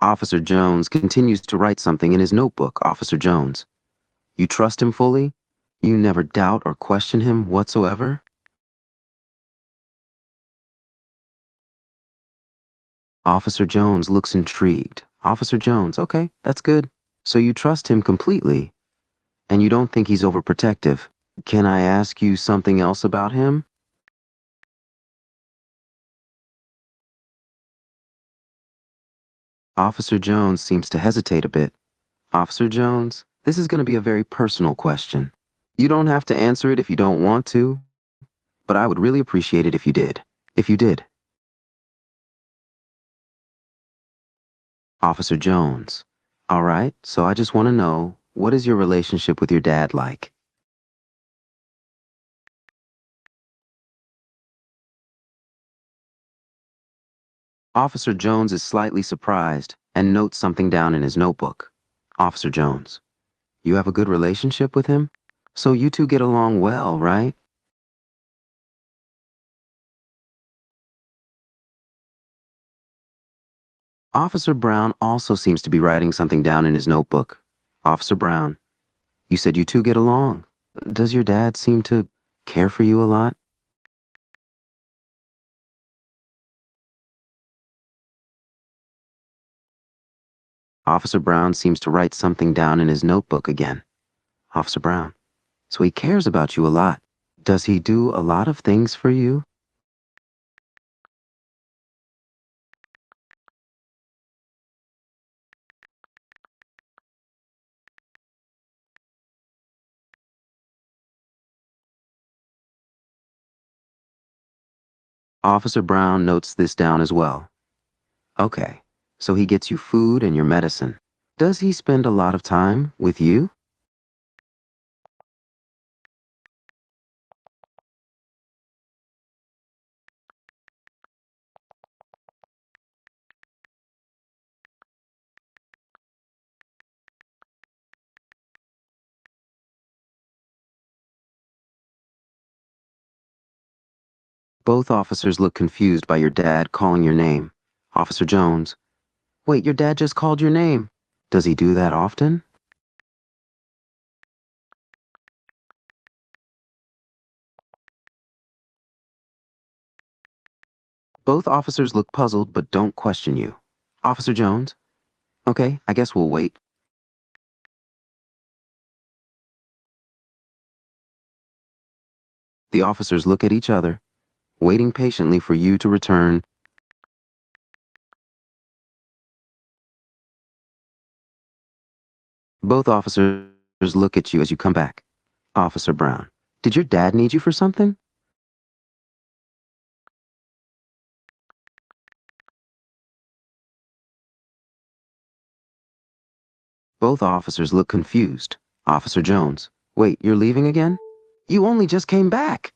Officer Jones continues to write something in his notebook. Officer Jones, you trust him fully? You never doubt or question him whatsoever? Officer Jones looks intrigued. Officer Jones, okay, that's good. So you trust him completely, and you don't think he's overprotective. Can I ask you something else about him? Officer Jones seems to hesitate a bit. Officer Jones, this is going to be a very personal question. You don't have to answer it if you don't want to, but I would really appreciate it if you did. If you did. Officer Jones, all right, so I just want to know, what is your relationship with your dad like? Officer Jones is slightly surprised and notes something down in his notebook. Officer Jones, you have a good relationship with him? So you two get along well, right? Officer Brown also seems to be writing something down in his notebook. Officer Brown, you said you two get along. Does your dad seem to care for you a lot? Officer Brown seems to write something down in his notebook again. Officer Brown, so he cares about you a lot. Does he do a lot of things for you? Officer Brown notes this down as well. Okay, so he gets you food and your medicine. Does he spend a lot of time with you? Both officers look confused by your dad calling your name. Officer Jones, wait, your dad just called your name. Does he do that often? Both officers look puzzled but don't question you. Officer Jones, Okay, I guess we'll wait. The officers look at each other, waiting patiently for you to return. Both officers look at you as you come back. Officer Brown, did your dad need you for something? Both officers look confused. Officer Jones, wait, you're leaving again? You only just came back.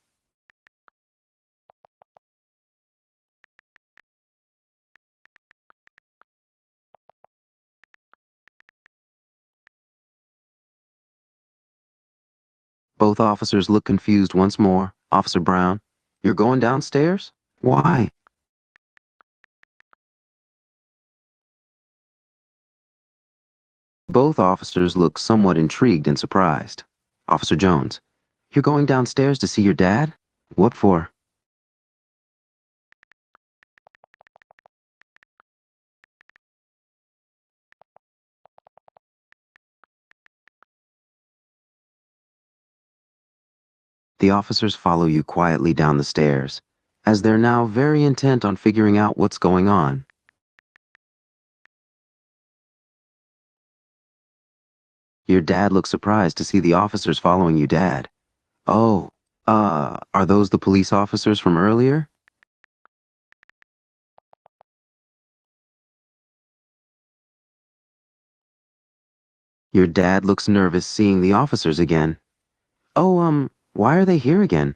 Both officers look confused once more. Officer Brown, you're going downstairs? Why? Both officers look somewhat intrigued and surprised. Officer Jones, you're going downstairs to see your dad? What for? The officers follow you quietly down the stairs, as they're now very intent on figuring out what's going on. Your dad looks surprised to see the officers following you, Dad. Oh, are those the police officers from earlier? Your dad looks nervous seeing the officers again. Oh, why are they here again?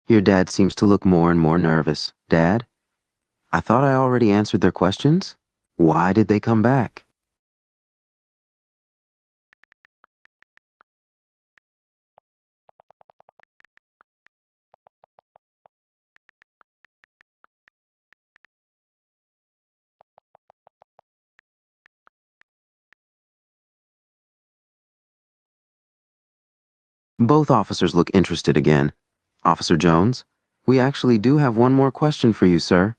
Your dad seems to look more and more nervous. Dad, I thought I already answered their questions. Why did they come back? Both officers look interested again. Officer Jones, we actually do have one more question for you, sir.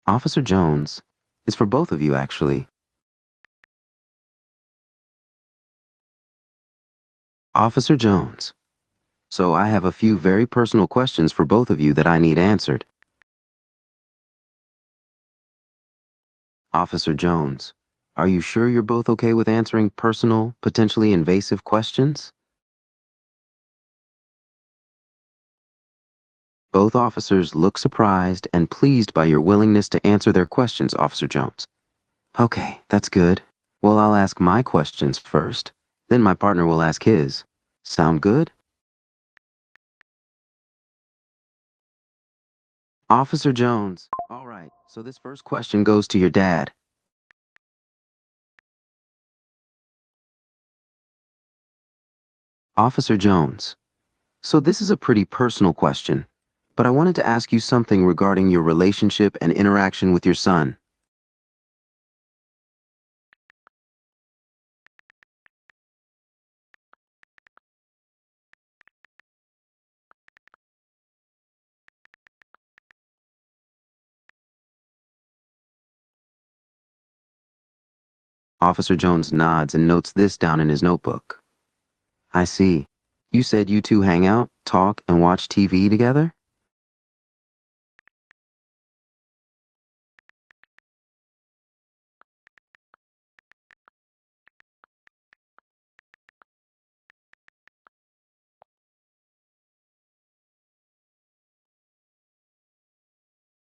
Officer Jones, it's for both of you, actually. Officer Jones, so I have a few very personal questions for both of you that I need answered. Officer Jones, are you sure you're both okay with answering personal, potentially invasive questions? Both officers look surprised and pleased by your willingness to answer their questions, Officer Jones. Okay, that's good. Well, I'll ask my questions first. Then my partner will ask his. Sound good? Officer Jones. All right, so this first question goes to your dad. Officer Jones. So this is a pretty personal question, but I wanted to ask you something regarding your relationship and interaction with your son. Officer Jones nods and notes this down in his notebook. I see. You said you two hang out, talk, and watch TV together?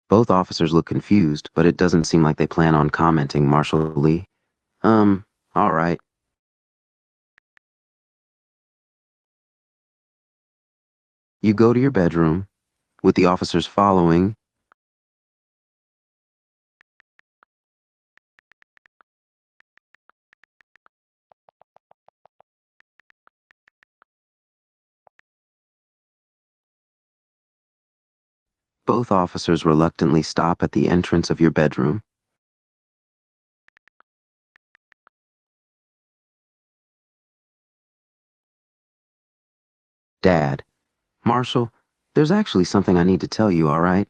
Both officers look confused, but it doesn't seem like they plan on commenting, Marshal Lee. All right. You go to your bedroom, with the officers following. Both officers reluctantly stop at the entrance of your bedroom. Dad. Marshall, there's actually something I need to tell you, all right?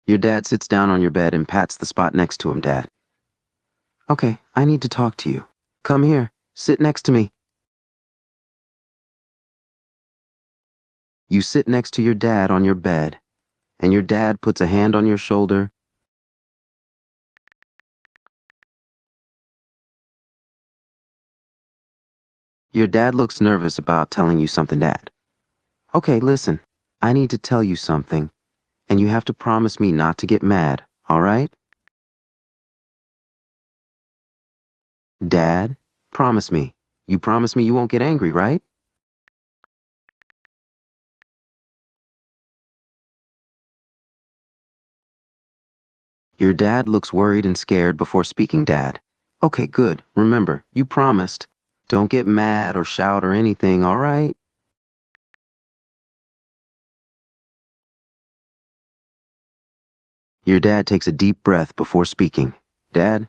Your dad sits down on your bed and pats the spot next to him, Dad. Okay, I need to talk to you. Come here, sit next to me. You sit next to your dad on your bed, and your dad puts a hand on your shoulder. Your dad looks nervous about telling you something, Dad. Okay, listen, I need to tell you something, and you have to promise me not to get mad, all right? Dad, promise me. You promise me you won't get angry, right? Your dad looks worried and scared before speaking, Dad. Okay, good. Remember, you promised. Don't get mad or shout or anything, all right? Your dad takes a deep breath before speaking. Dad,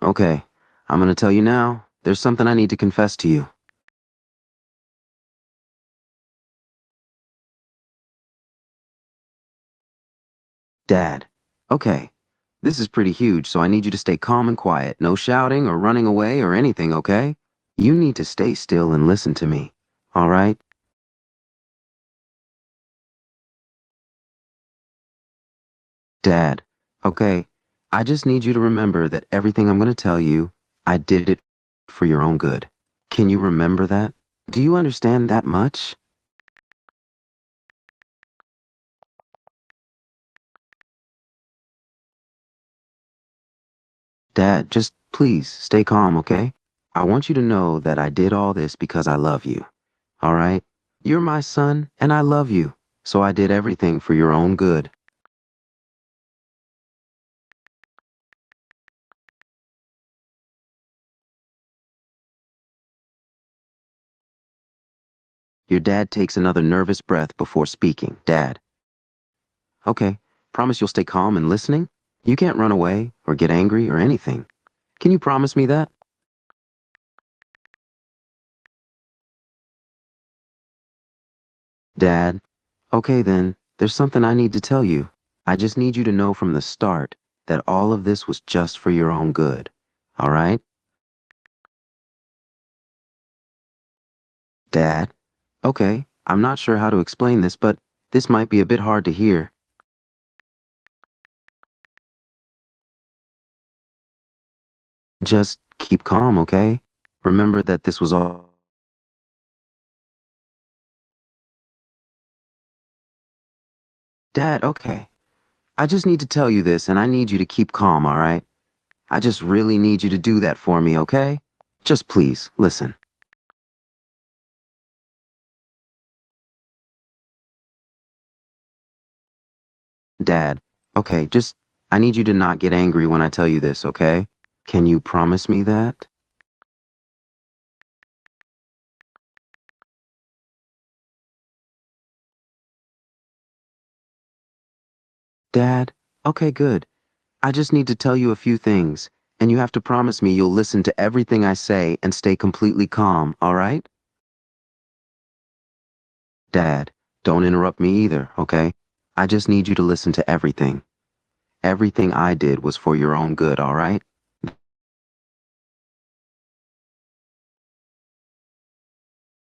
okay, I'm gonna tell you now. There's something I need to confess to you. Dad, okay, this is pretty huge, so I need you to stay calm and quiet. No shouting or running away or anything, okay? You need to stay still and listen to me, all right? Dad, okay, I just need you to remember that everything I'm gonna tell you, I did it for your own good. Can you remember that? Do you understand that much? Dad, just please stay calm, okay? I want you to know that I did all this because I love you, all right? You're my son, and I love you, so I did everything for your own good. Your dad takes another nervous breath before speaking. Dad, okay, promise you'll stay calm and listening? You can't run away or get angry or anything. Can you promise me that? Dad, okay then, there's something I need to tell you. I just need you to know from the start that all of this was just for your own good, all right? Dad, okay, I'm not sure how to explain this, but this might be a bit hard to hear. Just keep calm, okay? Remember that this was all. Dad, okay. I just need to tell you this, and I need you to keep calm, all right? I just really need you to do that for me, okay? Just please, listen. Dad, okay, just, I need you to not get angry when I tell you this, okay? Can you promise me that? Dad, okay, good. I just need to tell you a few things, and you have to promise me you'll listen to everything I say and stay completely calm, all right? Dad, don't interrupt me either, okay? I just need you to listen to everything. Everything I did was for your own good, all right?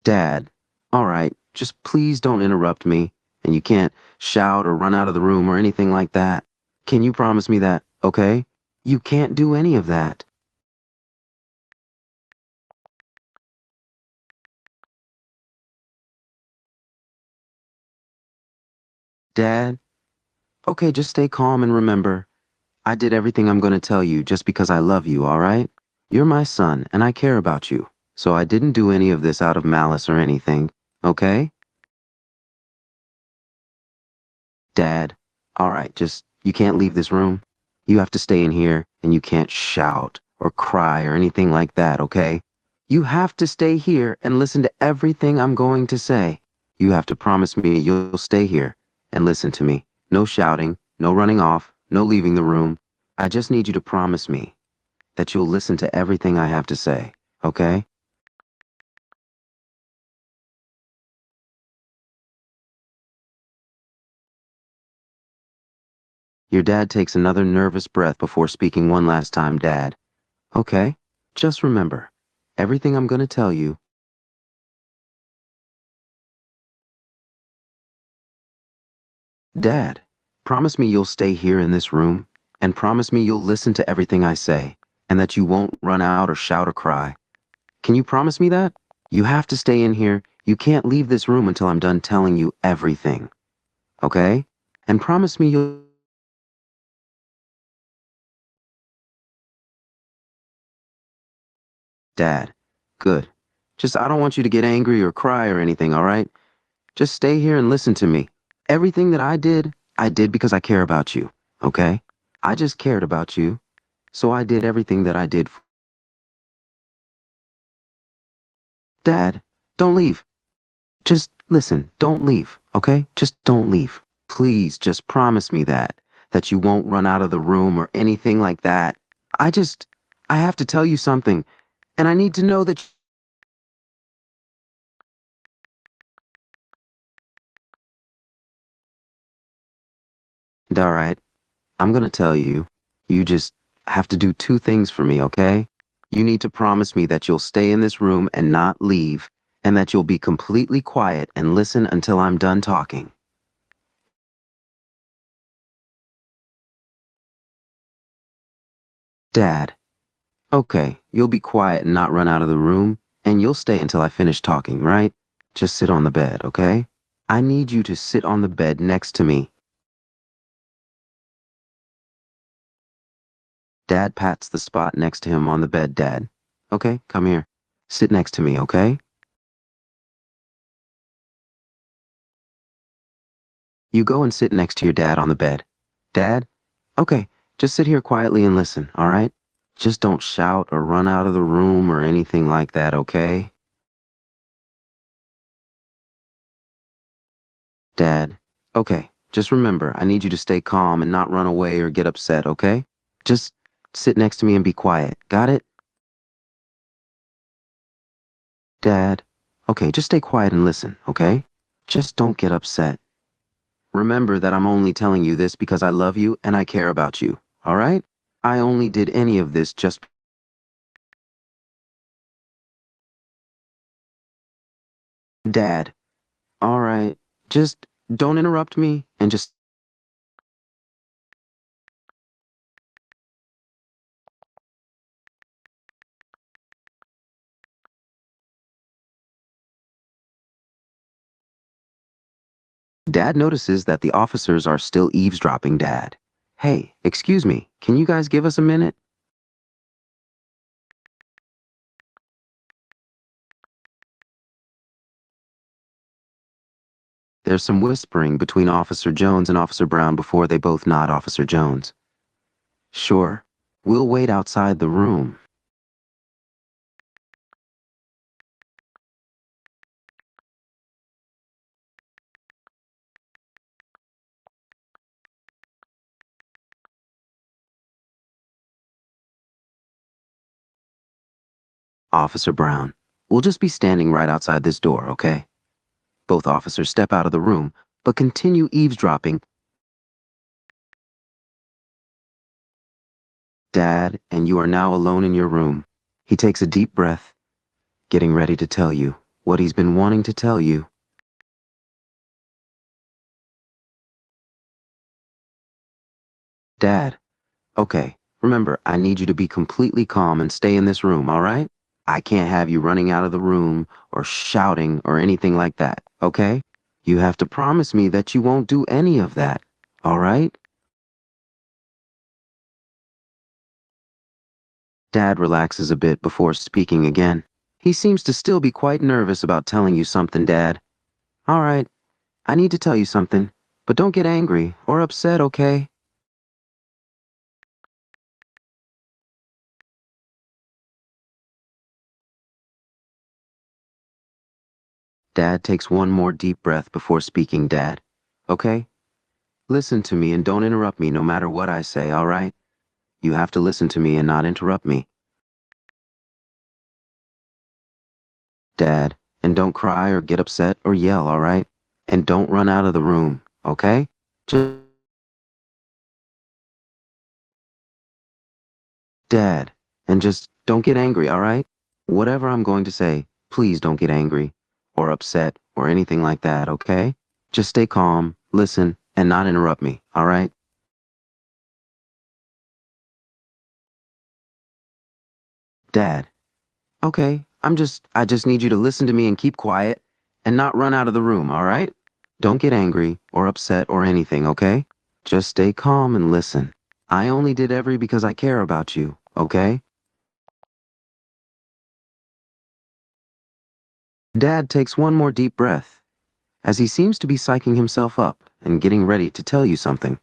Dad, all right, just please don't interrupt me, and you can't shout or run out of the room or anything like that. Can you promise me that, okay? You can't do any of that. Dad, okay, just stay calm and remember, I did everything I'm gonna tell you just because I love you, all right? You're my son, and I care about you, so I didn't do any of this out of malice or anything, okay? Dad, all right, just, you can't leave this room. You have to stay in here, and you can't shout or cry or anything like that, okay? You have to stay here and listen to everything I'm going to say. You have to promise me you'll stay here and listen to me. No shouting, no running off, no leaving the room. I just need you to promise me that you'll listen to everything I have to say, okay? Your dad takes another nervous breath before speaking one last time, Dad. Okay, just remember, everything I'm gonna tell you. Dad, promise me you'll stay here in this room, and promise me you'll listen to everything I say, and that you won't run out or shout or cry. Can you promise me that? You have to stay in here. You can't leave this room until I'm done telling you everything, okay? And promise me you'll... Dad, good. Just I don't want you to get angry or cry or anything, all right? Just stay here and listen to me. Everything that I did because I care about you, okay? I just cared about you, so I did everything that I did. Dad, don't leave. Just listen, don't leave, okay? Just don't leave. Please just promise me that you won't run out of the room or anything like that. I just, I have to tell you something, and I need to know that... All right, I'm gonna tell you. You just have to do two things for me, okay? You need to promise me that you'll stay in this room and not leave, and that you'll be completely quiet and listen until I'm done talking. Dad, okay, you'll be quiet and not run out of the room, and you'll stay until I finish talking, right? Just sit on the bed, okay? I need you to sit on the bed next to me. Dad pats the spot next to him on the bed, Dad. Okay, come here. Sit next to me, okay? You go and sit next to your dad on the bed. Dad? Okay, just sit here quietly and listen, all right? Just don't shout or run out of the room or anything like that, okay? Dad? Okay, just remember, I need you to stay calm and not run away or get upset, okay? Just sit next to me and be quiet. Got it? Dad? Okay, just stay quiet and listen, okay? Just don't get upset. Remember that I'm only telling you this because I love you and I care about you, all right? I only did any of this just... Dad, all right, just don't interrupt me and just... Dad notices that the officers are still eavesdropping, Dad. Hey, excuse me, can you guys give us a minute? There's some whispering between Officer Jones and Officer Brown before they both nod Officer Jones. Sure, we'll wait outside the room. Officer Brown, we'll just be standing right outside this door, okay? Both officers step out of the room, but continue eavesdropping. Dad, and you are now alone in your room. He takes a deep breath, getting ready to tell you what he's been wanting to tell you. Dad, okay, remember, I need you to be completely calm and stay in this room, all right? I can't have you running out of the room or shouting or anything like that, okay? You have to promise me that you won't do any of that, all right? Dad relaxes a bit before speaking again. He seems to still be quite nervous about telling you something, Dad. All right, I need to tell you something, but don't get angry or upset, okay? Dad takes one more deep breath before speaking, Dad. Okay? Listen to me and don't interrupt me no matter what I say, all right? You have to listen to me and not interrupt me. Dad, and don't cry or get upset or yell, all right? And don't run out of the room, okay? Just Dad, and just don't get angry, all right? Whatever I'm going to say, please don't get angry or upset or anything like that, okay? Just stay calm, listen, and not interrupt me, all right? Dad, okay, I just need you to listen to me and keep quiet and not run out of the room, all right? Don't get angry or upset or anything, okay? Just stay calm and listen. I only did every because I care about you, okay? Dad takes one more deep breath as he seems to be psyching himself up and getting ready to tell you something.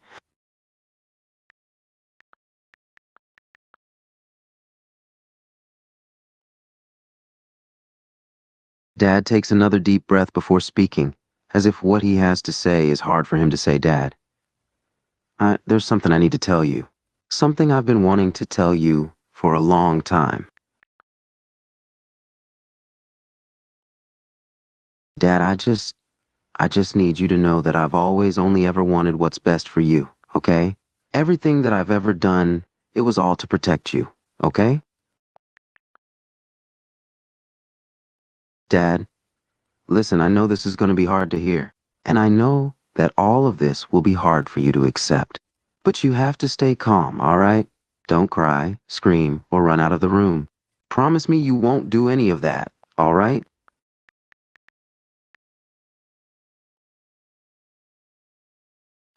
Dad takes another deep breath before speaking, as if what he has to say is hard for him to say, Dad. There's something I need to tell you. Something I've been wanting to tell you for a long time. Dad, I just need you to know that I've always only ever wanted what's best for you, okay? Everything that I've ever done, it was all to protect you, okay? Dad, listen, I know this is going to be hard to hear, and I know that all of this will be hard for you to accept. But you have to stay calm, all right? Don't cry, scream, or run out of the room. Promise me you won't do any of that, all right?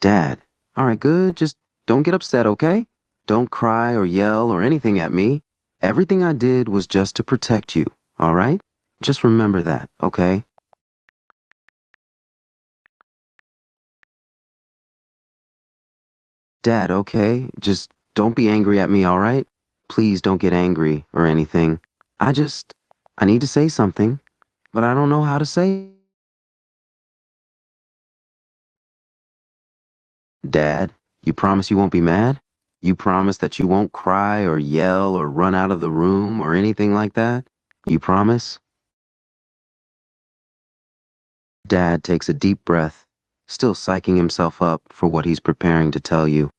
Dad, all right, good. Just don't get upset, okay? Don't cry or yell or anything at me. Everything I did was just to protect you, all right? Just remember that, okay? Dad, okay? Just don't be angry at me, all right? Please don't get angry or anything. I just, I need to say something, but I don't know how to say. Dad, you promise you won't be mad? You promise that you won't cry or yell or run out of the room or anything like that? You promise? Dad takes a deep breath, still psyching himself up for what he's preparing to tell you.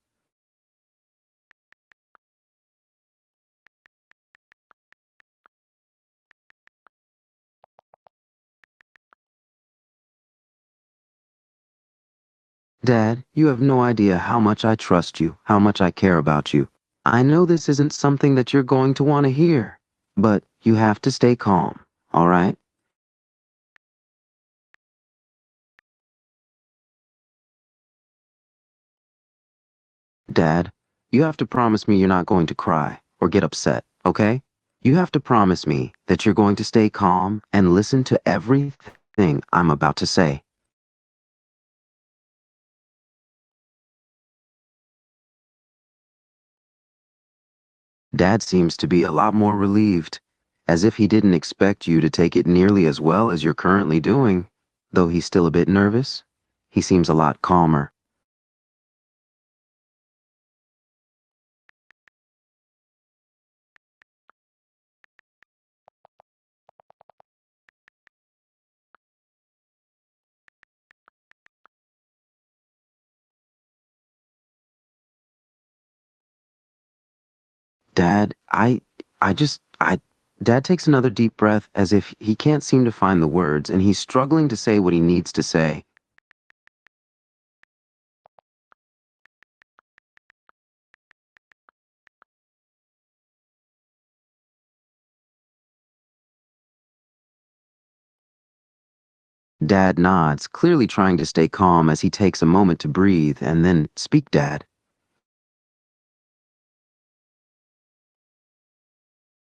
Dad, you have no idea how much I trust you, how much I care about you. I know this isn't something that you're going to want to hear, but you have to stay calm, all right? Dad, you have to promise me you're not going to cry or get upset, okay? You have to promise me that you're going to stay calm and listen to everything I'm about to say. Dad seems to be a lot more relieved, as if he didn't expect you to take it nearly as well as you're currently doing. Though he's still a bit nervous, he seems a lot calmer. Dad, I just, I, Dad takes another deep breath as if he can't seem to find the words and he's struggling to say what he needs to say. Dad nods, clearly trying to stay calm as he takes a moment to breathe and then speak, Dad.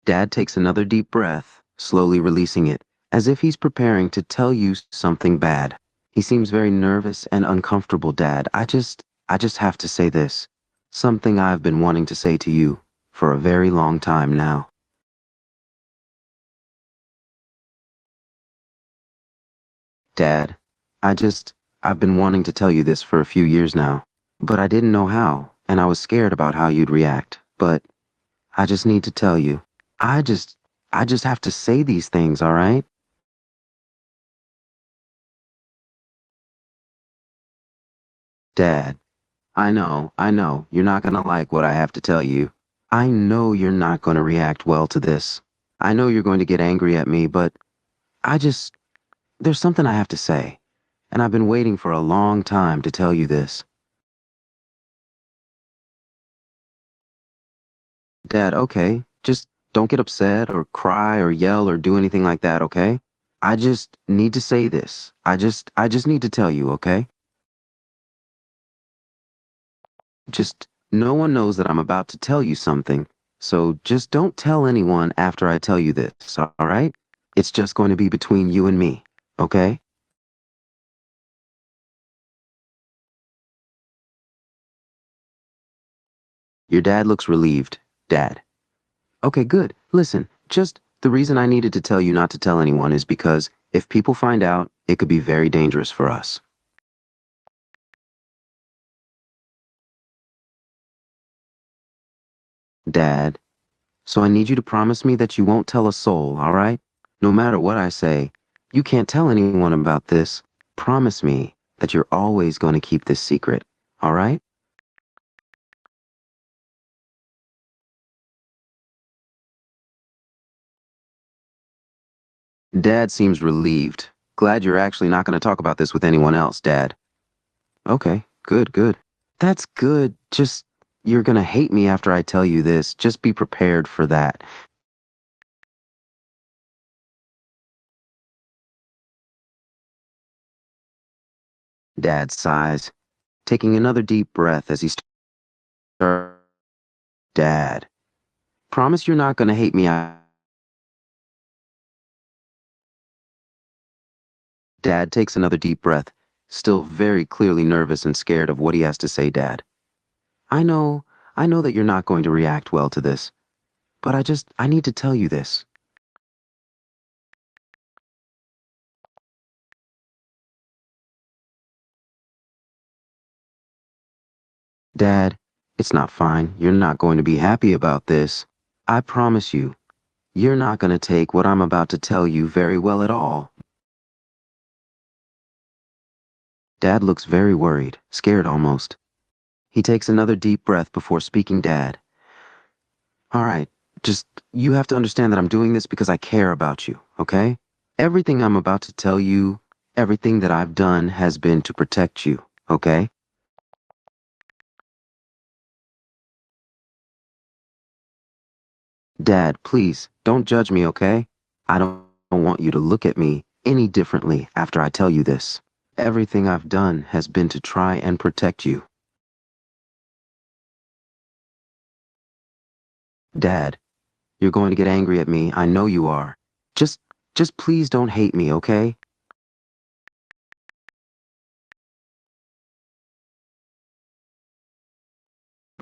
Dad takes another deep breath, slowly releasing it, as if he's preparing to tell you something bad. He seems very nervous and uncomfortable, Dad. I just have to say this. Something I've been wanting to say to you for a very long time now. Dad, I've been wanting to tell you this for a few years now, but I didn't know how, and I was scared about how you'd react. but I just need to tell you. I just, I just have to say these things, all right? Dad, I know, you're not gonna like what I have to tell you. I know you're not gonna react well to this. I know you're going to get angry at me, but I just, there's something I have to say, and I've been waiting for a long time to tell you this. Dad, okay, just don't get upset or cry or yell or do anything like that, okay? I just need to say this. I just need to tell you, okay? Just no one knows that I'm about to tell you something, so just don't tell anyone after I tell you this, all right? It's just going to be between you and me, okay? Your dad looks relieved. Dad. Okay, good. Listen, just the reason I needed to tell you not to tell anyone is because if people find out, it could be very dangerous for us. Dad. So I need you to promise me that you won't tell a soul, all right? No matter what I say, you can't tell anyone about this. Promise me that you're always going to keep this secret, all right? Dad seems relieved. Glad you're actually not going to talk about this with anyone else, Dad. Okay, good, good. That's good. Just, you're going to hate me after I tell you this. Just be prepared for that. Dad sighs, taking another deep breath as he starts. Dad, promise you're not going to hate me. Dad takes another deep breath, still very clearly nervous and scared of what he has to say, Dad. I know, I know that you're not going to react well to this, but I need to tell you this. Dad, it's not fine. You're not going to be happy about this. I promise you, you're not going to take what I'm about to tell you very well at all. Dad looks very worried, scared almost. He takes another deep breath before speaking. Dad, all right, just, you have to understand that I'm doing this because I care about you, okay? Everything I'm about to tell you, everything that I've done has been to protect you, okay? Dad, please, don't judge me, okay? I don't want you to look at me any differently after I tell you this. Everything I've done has been to try and protect you. Dad, you're going to get angry at me. I know you are. Just, just please don't hate me, okay?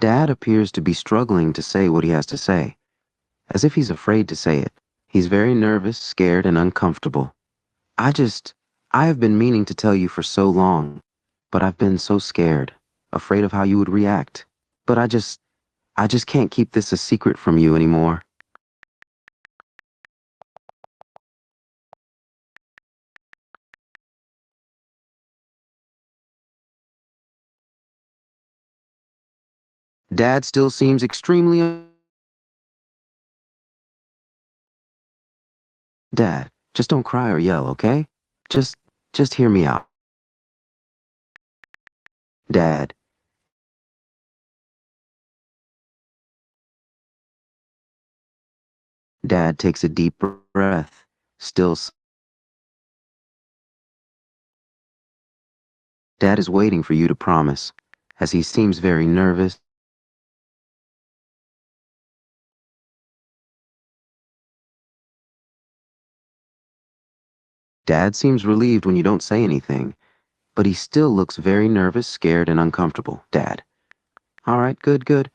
Dad appears to be struggling to say what he has to say, as if he's afraid to say it. He's very nervous, scared, and uncomfortable. I just, I have been meaning to tell you for so long, but I've been so scared, afraid of how you would react. But I just can't keep this a secret from you anymore. Dad still seems extremely... Dad, just don't cry or yell, okay? Just, just hear me out. Dad, Dad takes a deep breath, still... Dad is waiting for you to promise, as he seems very nervous. Dad seems relieved when you don't say anything, but he still looks very nervous, scared, and uncomfortable. Dad. All right, good, good.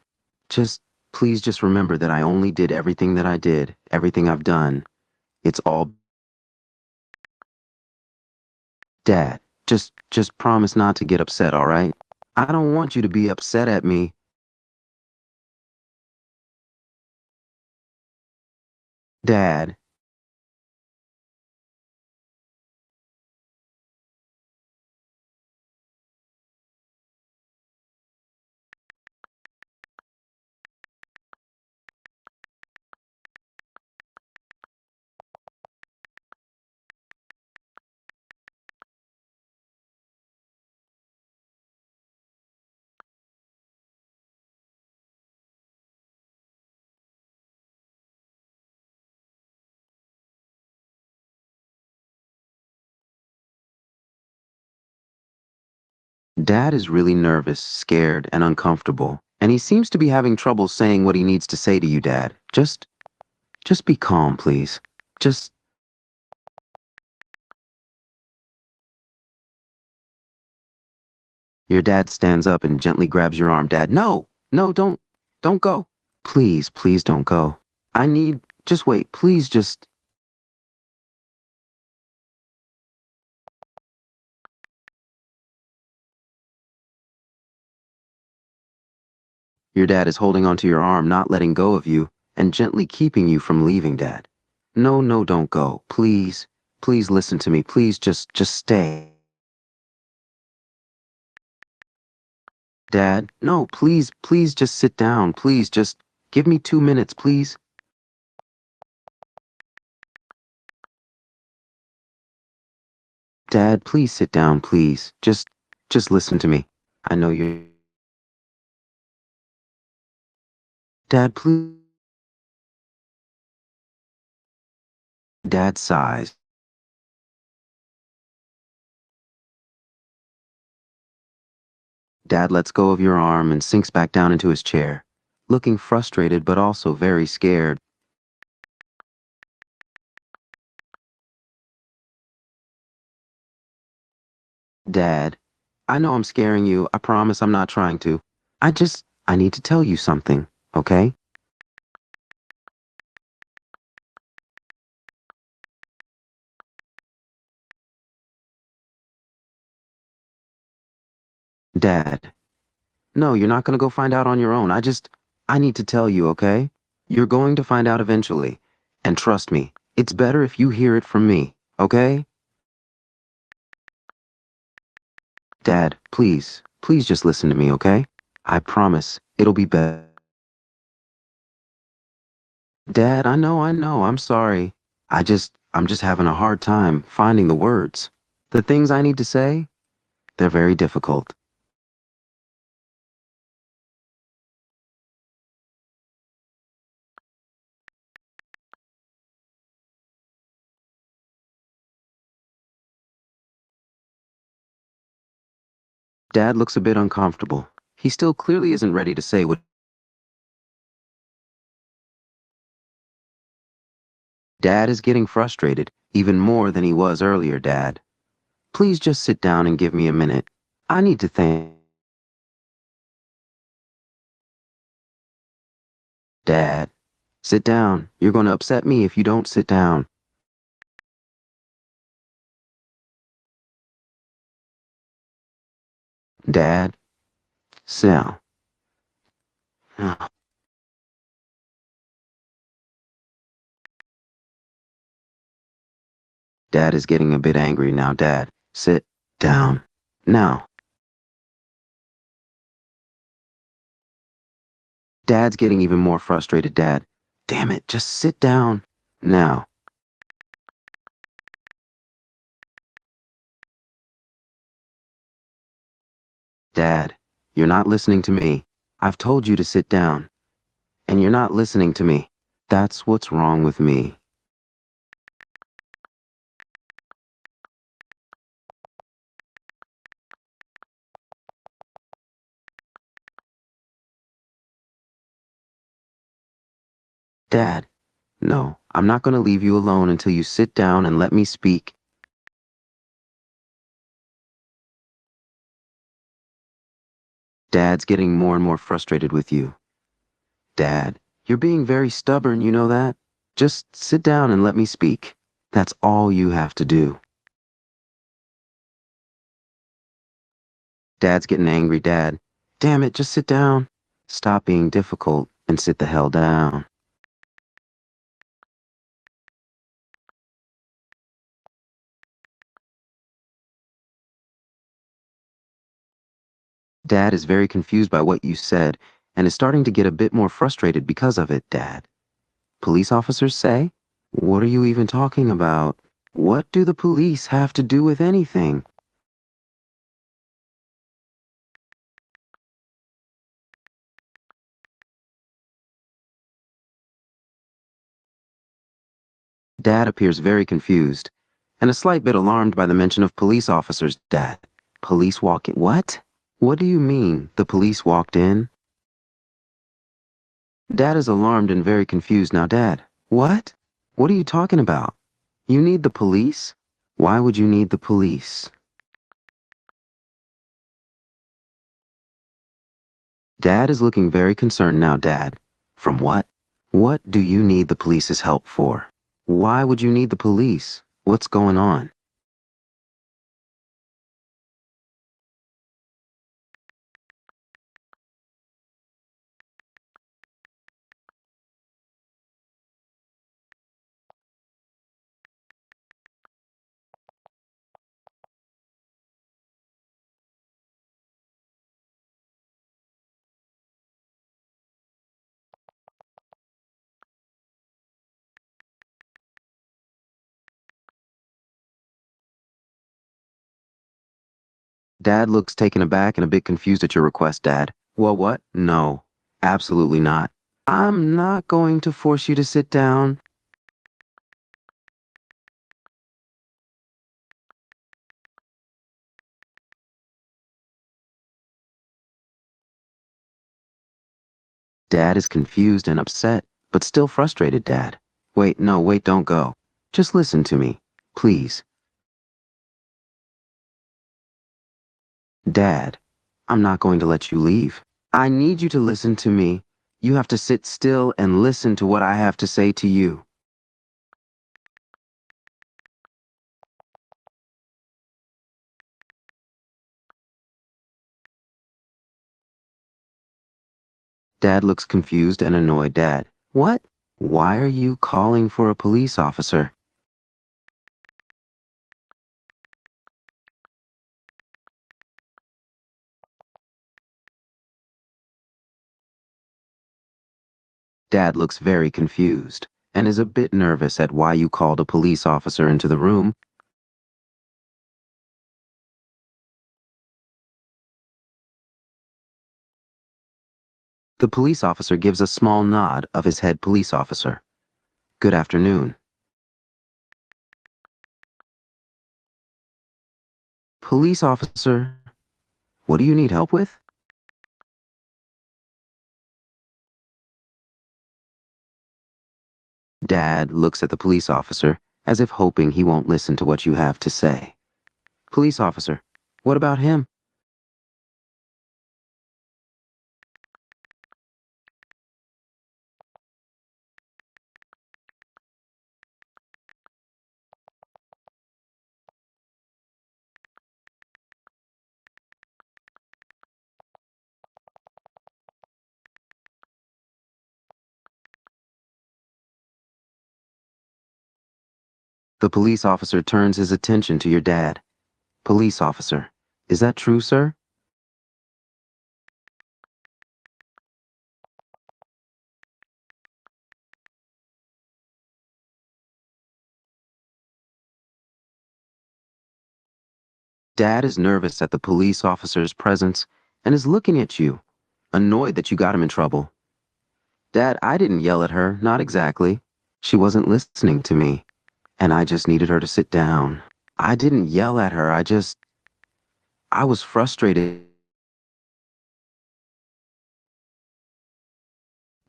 Just, please just remember that I only did everything that I did, everything I've done. It's all... Dad, just promise not to get upset, all right? I don't want you to be upset at me. Dad. Dad is really nervous, scared, and uncomfortable, and he seems to be having trouble saying what he needs to say to you, Dad. Just be calm, please. Just, your dad stands up and gently grabs your arm. Dad, no, no, don't go. Please, please don't go. Just wait, please just. Your dad is holding onto your arm, not letting go of you, and gently keeping you from leaving, Dad. No, no, don't go. Please, please listen to me. Please just stay. Dad, no, please, please just sit down. Please just give me 2 minutes, please. Dad, please sit down, please. Just listen to me. I know you're. Dad, please. Dad sighs. Dad lets go of your arm and sinks back down into his chair, looking frustrated but also very scared. Dad, I know I'm scaring you. I promise I'm not trying to. I need to tell you something, okay? Dad, no, you're not gonna go find out on your own. I need to tell you, okay? You're going to find out eventually. And trust me, it's better if you hear it from me, okay? Dad, please, please just listen to me, okay? I promise it'll be better. Dad, I know, I'm sorry. I'm just having a hard time finding the words. The things I need to say, they're very difficult. Dad looks a bit uncomfortable. He still clearly isn't ready to say what. Dad is getting frustrated, even more than he was earlier, Dad. Please just sit down and give me a minute. I need to think. Dad, sit down. You're going to upset me if you don't sit down. Dad, Sal. Dad is getting a bit angry now, Dad. Sit down. Now. Dad's getting even more frustrated, Dad. Damn it, just sit down. Now. Dad, you're not listening to me. I've told you to sit down. And you're not listening to me. That's what's wrong with me. Dad, no, I'm not going to leave you alone until you sit down and let me speak. Dad's getting more and more frustrated with you. Dad, you're being very stubborn, you know that? Just sit down and let me speak. That's all you have to do. Dad's getting angry, Dad. Damn it, just sit down. Stop being difficult and sit the hell down. Dad is very confused by what you said and is starting to get a bit more frustrated because of it, Dad. Police officers say? What are you even talking about? What do the police have to do with anything? Dad appears very confused and a slight bit alarmed by the mention of police officers, Dad. Police walk in? What? What do you mean, the police walked in? Dad is alarmed and very confused now, Dad. What? What are you talking about? You need the police? Why would you need the police? Dad is looking very concerned now, Dad. From what? What do you need the police's help for? Why would you need the police? What's going on? Dad looks taken aback and a bit confused at your request, Dad. Well, what? No, absolutely not. I'm not going to force you to sit down. Dad is confused and upset, but still frustrated, Dad. Wait, no, wait, don't go. Just listen to me, please. Dad, I'm not going to let you leave. I need you to listen to me. You have to sit still and listen to what I have to say to you. Dad looks confused and annoyed, Dad. What? Why are you calling for a police officer? Dad looks very confused and is a bit nervous at why you called a police officer into the room. The police officer gives a small nod of his head police officer. Good afternoon. Police officer, what do you need help with? Dad looks at the police officer as if hoping he won't listen to what you have to say. Police officer, what about him? The police officer turns his attention to your dad. Police officer, is that true, sir? Dad is nervous at the police officer's presence and is looking at you, annoyed that you got him in trouble. Dad, I didn't yell at her, not exactly. She wasn't listening to me, and I just needed her to sit down. I didn't yell at her, I was frustrated.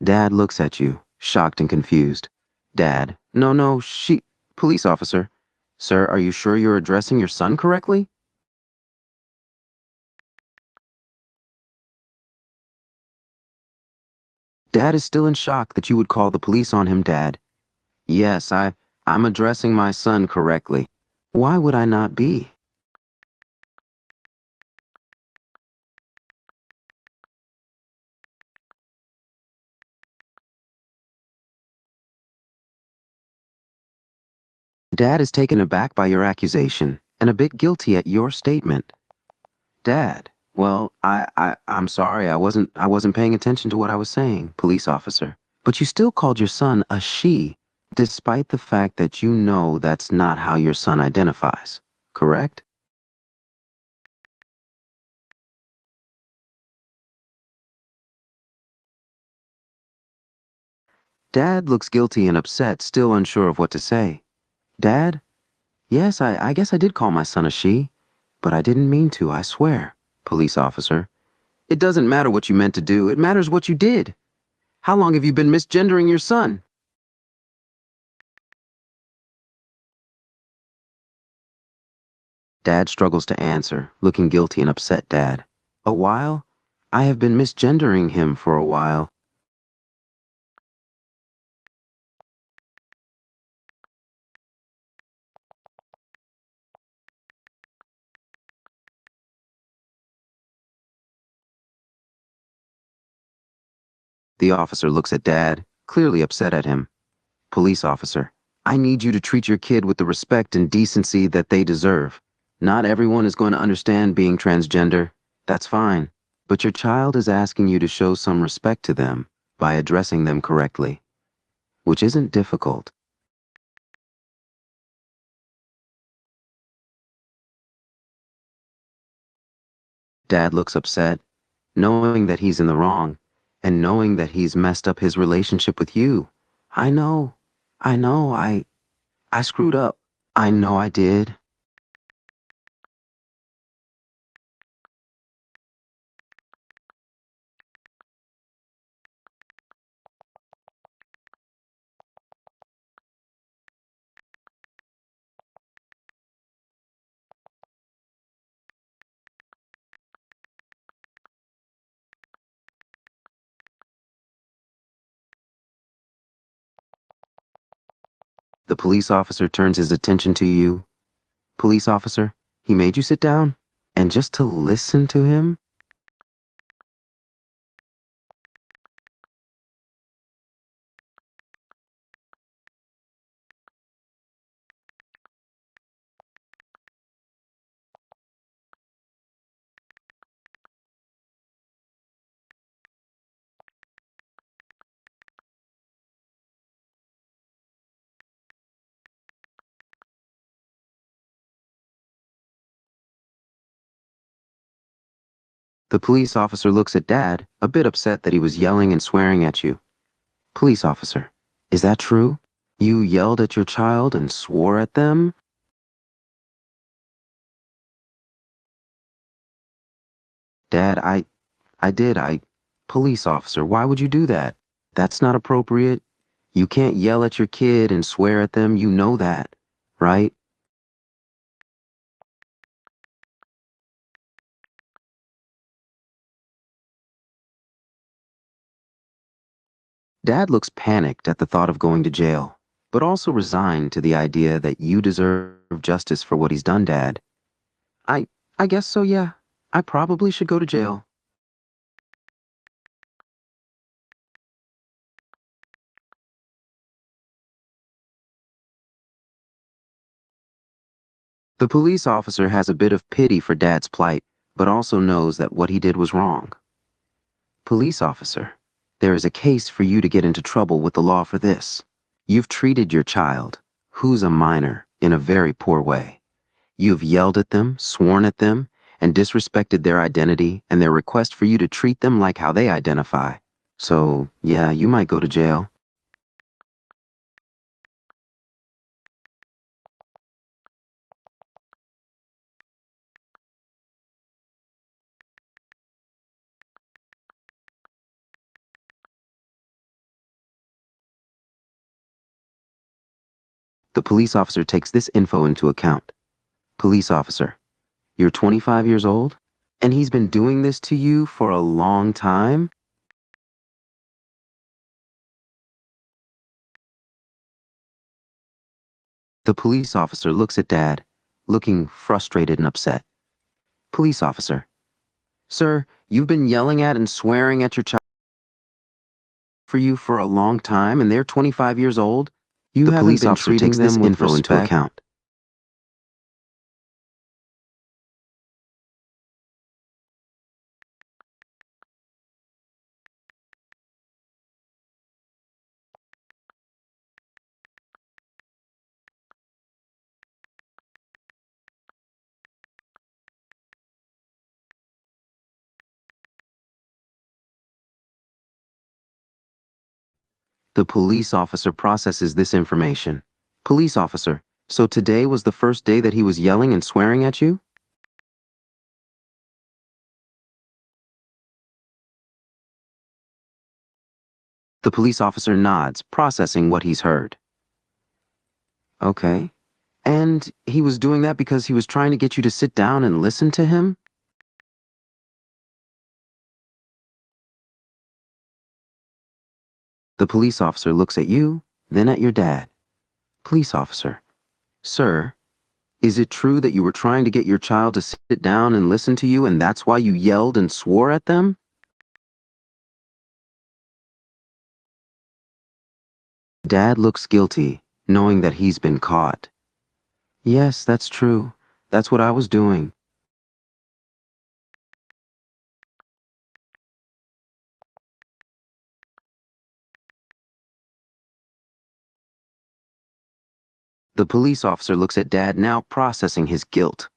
Dad looks at you, shocked and confused. Dad, no, police officer. Sir, are you sure you're addressing your son correctly? Dad is still in shock that you would call the police on him, Dad. Yes, I'm addressing my son correctly. Why would I not be? Dad is taken aback by your accusation and a bit guilty at your statement. Dad, Well, I'm sorry. I wasn't paying attention to what I was saying, police officer. But you still called your son a she, despite the fact that you know that's not how your son identifies. Correct? Dad looks guilty and upset, still unsure of what to say. Dad? Yes, I guess I did call my son a she, but I didn't mean to, I swear. Police officer. It doesn't matter what you meant to do, it matters what you did. How long have you been misgendering your son? Dad struggles to answer, looking guilty and upset. Dad. A while? I have been misgendering him for a while. The officer looks at Dad, clearly upset at him. Police officer. I need you to treat your kid with the respect and decency that they deserve. Not everyone is going to understand being transgender. That's fine. But your child is asking you to show some respect to them by addressing them correctly, which isn't difficult. Dad looks upset, knowing that he's in the wrong, and knowing that he's messed up his relationship with you. I know. I know. I screwed up. I know I did. The police officer turns his attention to you. Police officer, he made you sit down? And just to listen to him? The police officer looks at Dad, a bit upset that he was yelling and swearing at you. Police officer, is that true? You yelled at your child and swore at them? Dad, I did. Police officer, why would you do that? That's not appropriate. You can't yell at your kid and swear at them. You know that, right? Dad looks panicked at the thought of going to jail, but also resigned to the idea that you deserve justice for what he's done, Dad. I, I guess so, yeah. I probably should go to jail. The police officer has a bit of pity for Dad's plight, but also knows that what he did was wrong. Police officer, there is a case for you to get into trouble with the law for this. You've treated your child, who's a minor, in a very poor way. You've yelled at them, sworn at them, and disrespected their identity and their request for you to treat them like how they identify. So, yeah, you might go to jail. The police officer takes this info into account. Police officer, you're 25 years old? And he's been doing this to you for a long time? The police officer looks at Dad, looking frustrated and upset. Police officer, sir, you've been yelling at and swearing at your child for you for a long time and they're 25 years old? You
The
haven't
police
been
officer
treating
takes this
them with
info into
respect?
account.
The police officer processes this information. Police officer, so today was the first day that he was yelling and swearing at you? The police officer nods, processing what he's heard. Okay. And he was doing that because he was trying to get you to sit down and listen to him? The police officer looks at you, then at your dad. Police officer, sir, is it true that you were trying to get your child to sit down and listen to you and that's why you yelled and swore at them? Dad looks guilty, knowing that he's been caught. Yes, that's true. That's what I was doing. The police officer looks at Dad, now processing his guilt.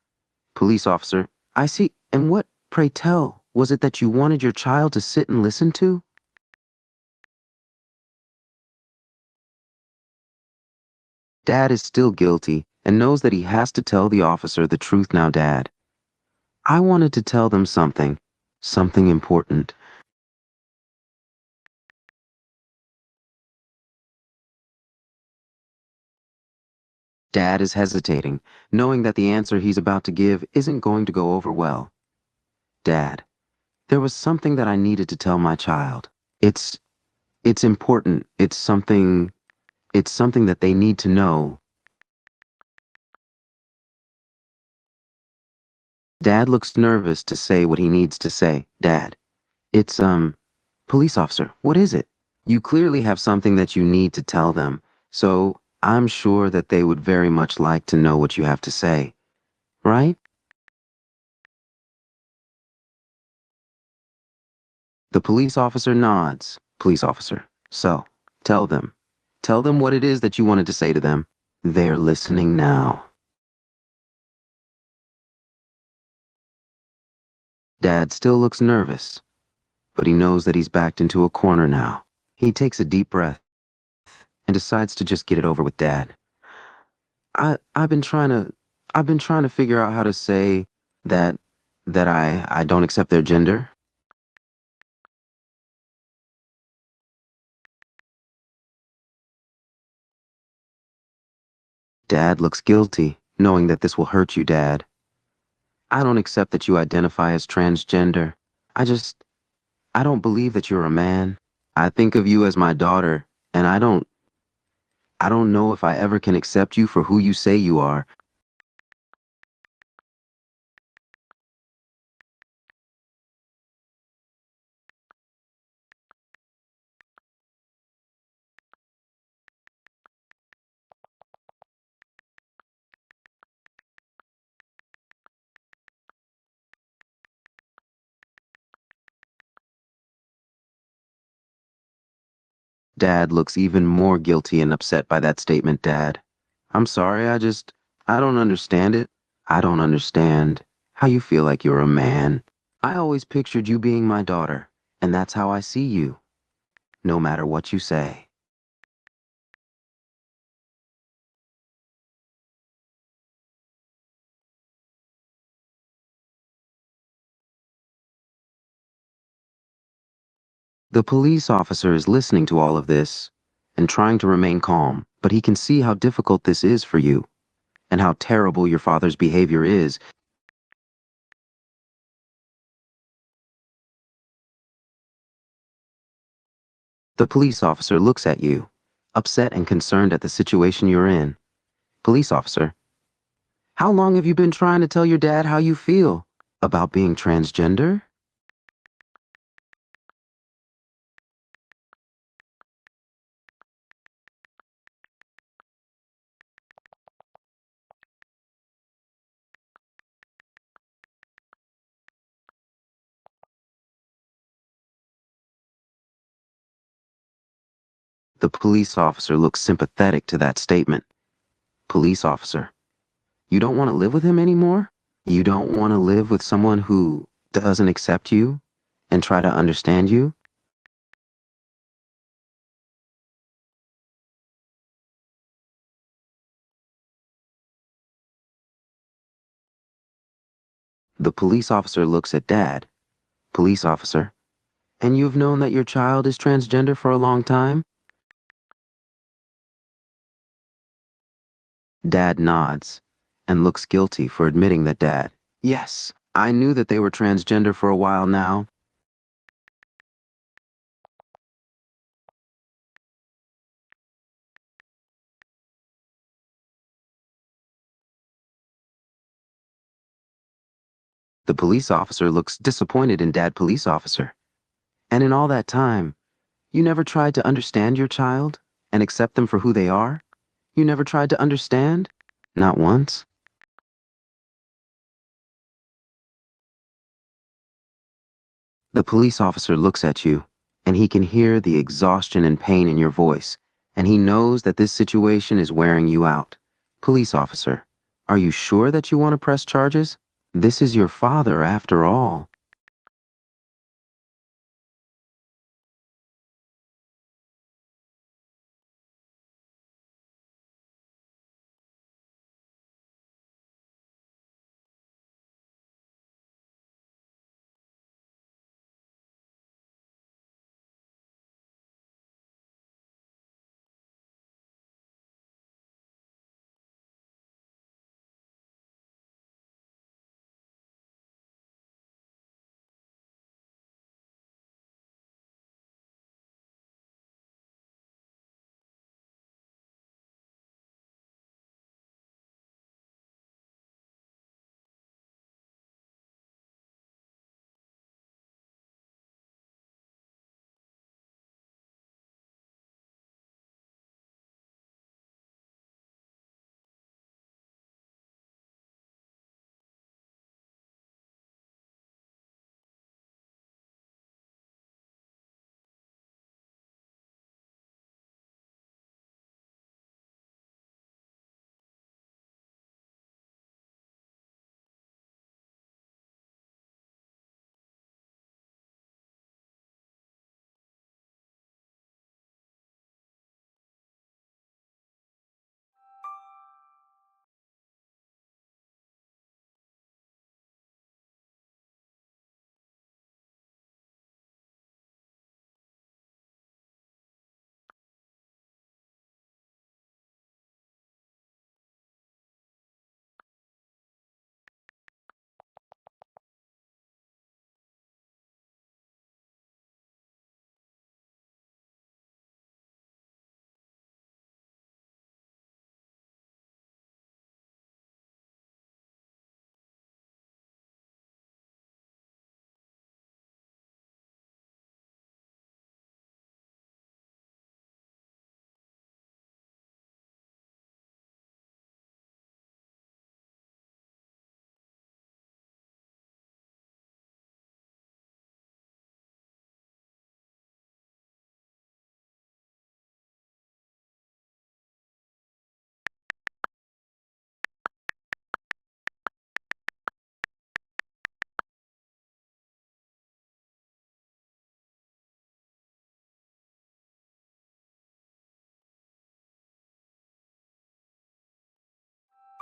Police officer, I see. And what, pray tell, was it that you wanted your child to sit and listen to? Dad is still guilty and knows that he has to tell the officer the truth now, Dad. I wanted to tell them something. Something important. Dad is hesitating, knowing that the answer he's about to give isn't going to go over well. Dad, there was something that I needed to tell my child. It's it's important. It's something that they need to know. Dad looks nervous to say what he needs to say. Dad, it's police officer, what is it? You clearly have something that you need to tell them, so I'm sure that they would very much like to know what you have to say, right? The police officer nods. Police officer, so, tell them. Tell them what it is that you wanted to say to them. They're listening now. Dad still looks nervous, but he knows that he's backed into a corner now. He takes a deep breath and decides to just get it over with, Dad. I've been trying to figure out how to say that I don't accept their gender. Dad looks guilty, knowing that this will hurt you, Dad. I don't accept that you identify as transgender. I just I don't believe that you're a man. I think of you as my daughter, and I don't know if I ever can accept you for who you say you are. Dad looks even more guilty and upset by that statement, Dad. I'm sorry, I don't understand it. I don't understand how you feel like you're a man. I always pictured you being my daughter, and that's how I see you, no matter what you say. The police officer is listening to all of this and trying to remain calm, but he can see how difficult this is for you and how terrible your father's behavior is. The police officer looks at you, upset and concerned at the situation you're in. Police officer, how long have you been trying to tell your dad how you feel about being transgender? The police officer looks sympathetic to that statement. Police officer, you don't want to live with him anymore? You don't want to live with someone who doesn't accept you and try to understand you? The police officer looks at Dad. Police officer, and you've known that your child is transgender for a long time? Dad nods and looks guilty for admitting that Dad, yes, I knew that they were transgender for a while now. The police officer looks disappointed in Dad police officer. And in all that time, you never tried to understand your child and accept them for who they are? You never tried to understand? Not once? The police officer looks at you, and he can hear the exhaustion and pain in your voice, and he knows that this situation is wearing you out. Police officer, are you sure that you want to press charges? This is your father, after all.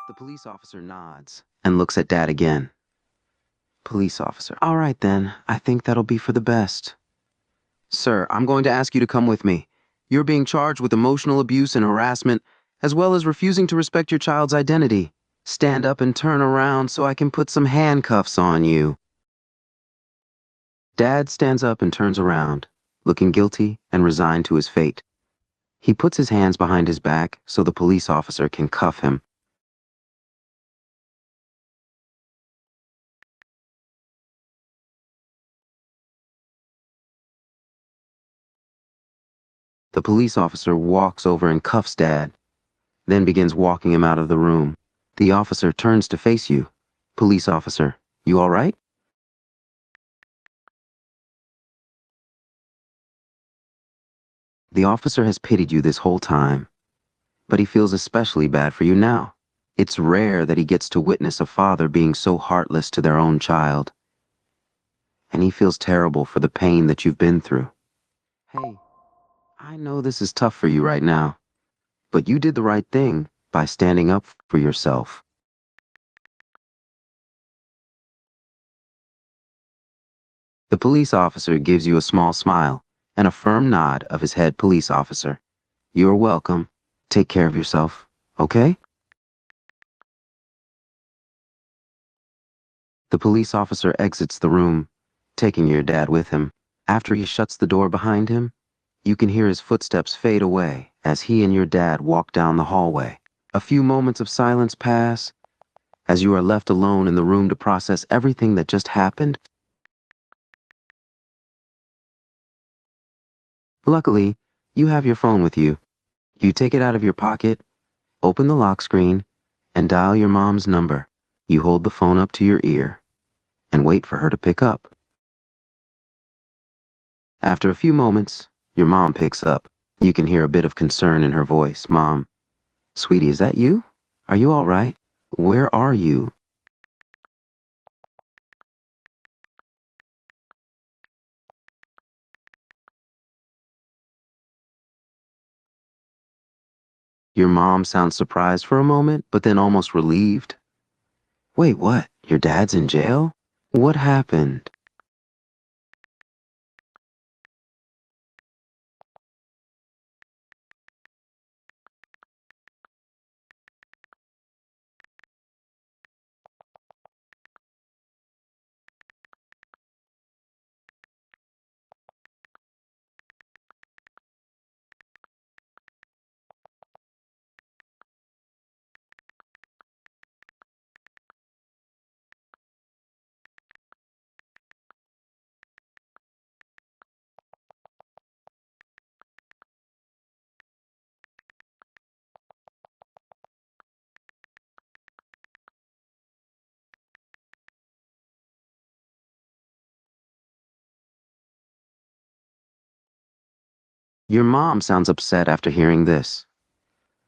The police officer nods and looks at Dad again. Police officer, all right then, I think that'll be for the best. Sir, I'm going to ask you to come with me. You're being charged with emotional abuse and harassment, as well as refusing to respect your child's identity. Stand up and turn around so I can put some handcuffs on you. Dad stands up and turns around, looking guilty and resigned to his fate. He puts his hands behind his back so the police officer can cuff him. The police officer walks over and cuffs Dad, then begins walking him out of the room. The officer turns to face you. Police officer, you all right? The officer has pitied you this whole time, but he feels especially bad for you now. It's rare that he gets to witness a father being so heartless to their own child, and he feels terrible for the pain that you've been through. Hey, I know this is tough for you right now, but you did the right thing by standing up for yourself. The police officer gives you a small smile and a firm nod of his head police officer. You're welcome. Take care of yourself, okay? The police officer exits the room, taking your dad with him. After he shuts the door behind him, you can hear his footsteps fade away as he and your dad walk down the hallway. A few moments of silence pass as you are left alone in the room to process everything that just happened. Luckily, you have your phone with you. You take it out of your pocket, open the lock screen, and dial your mom's number. You hold the phone up to your ear and wait for her to pick up. After a few moments, your mom picks up. You can hear a bit of concern in her voice. Mom, sweetie, is that you? Are you all right? Where are you? Your mom sounds surprised for a moment, but then almost relieved. Wait, what? Your dad's in jail? What happened? Your mom sounds upset after hearing this.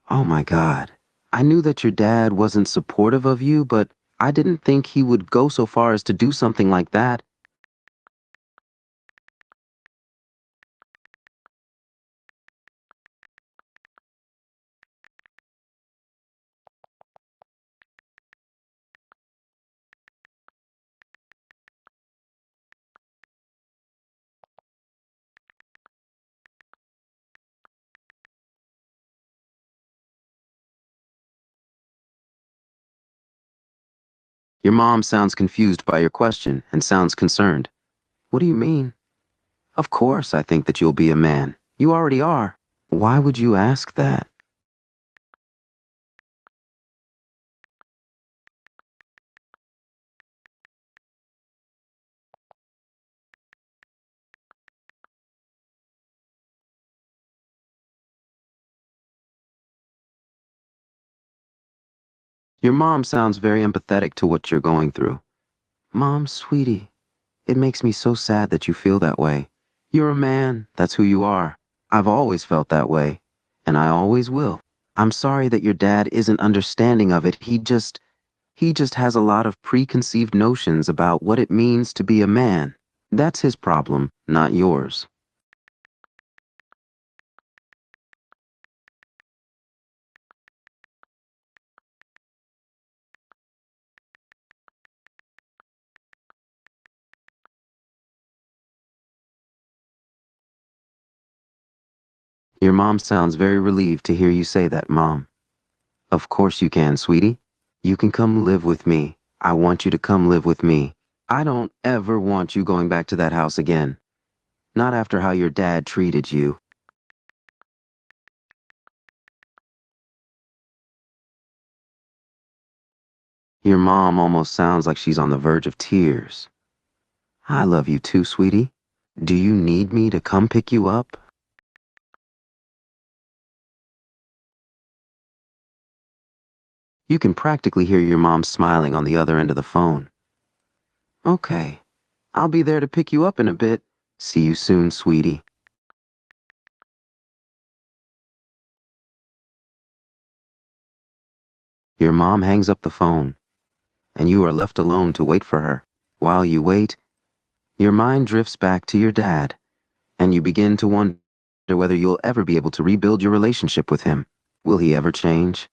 Oh my God. I knew that your dad wasn't supportive of you, but I didn't think he would go so far as to do something like that. Your mom sounds confused by your question and sounds concerned. What do you mean? Of course I think that you'll be a man. You already are. Why would you ask that? Your mom sounds very empathetic to what you're going through. Mom, sweetie, it makes me so sad that you feel that way. You're a man. That's who you are. I've always felt that way, and I always will. I'm sorry that your dad isn't understanding of it. He just has a lot of preconceived notions about what it means to be a man. That's his problem, not yours. Your mom sounds very relieved to hear you say that, Mom. Of course you can, sweetie. You can come live with me. I want you to come live with me. I don't ever want you going back to that house again. Not after how your dad treated you. Your mom almost sounds like she's on the verge of tears. I love you too, sweetie. Do you need me to come pick you up? You can practically hear your mom smiling on the other end of the phone. Okay, I'll be there to pick you up in a bit. See you soon, sweetie. Your mom hangs up the phone, and you are left alone to wait for her. While you wait, your mind drifts back to your dad, and you begin to wonder whether you'll ever be able to rebuild your relationship with him. Will he ever change?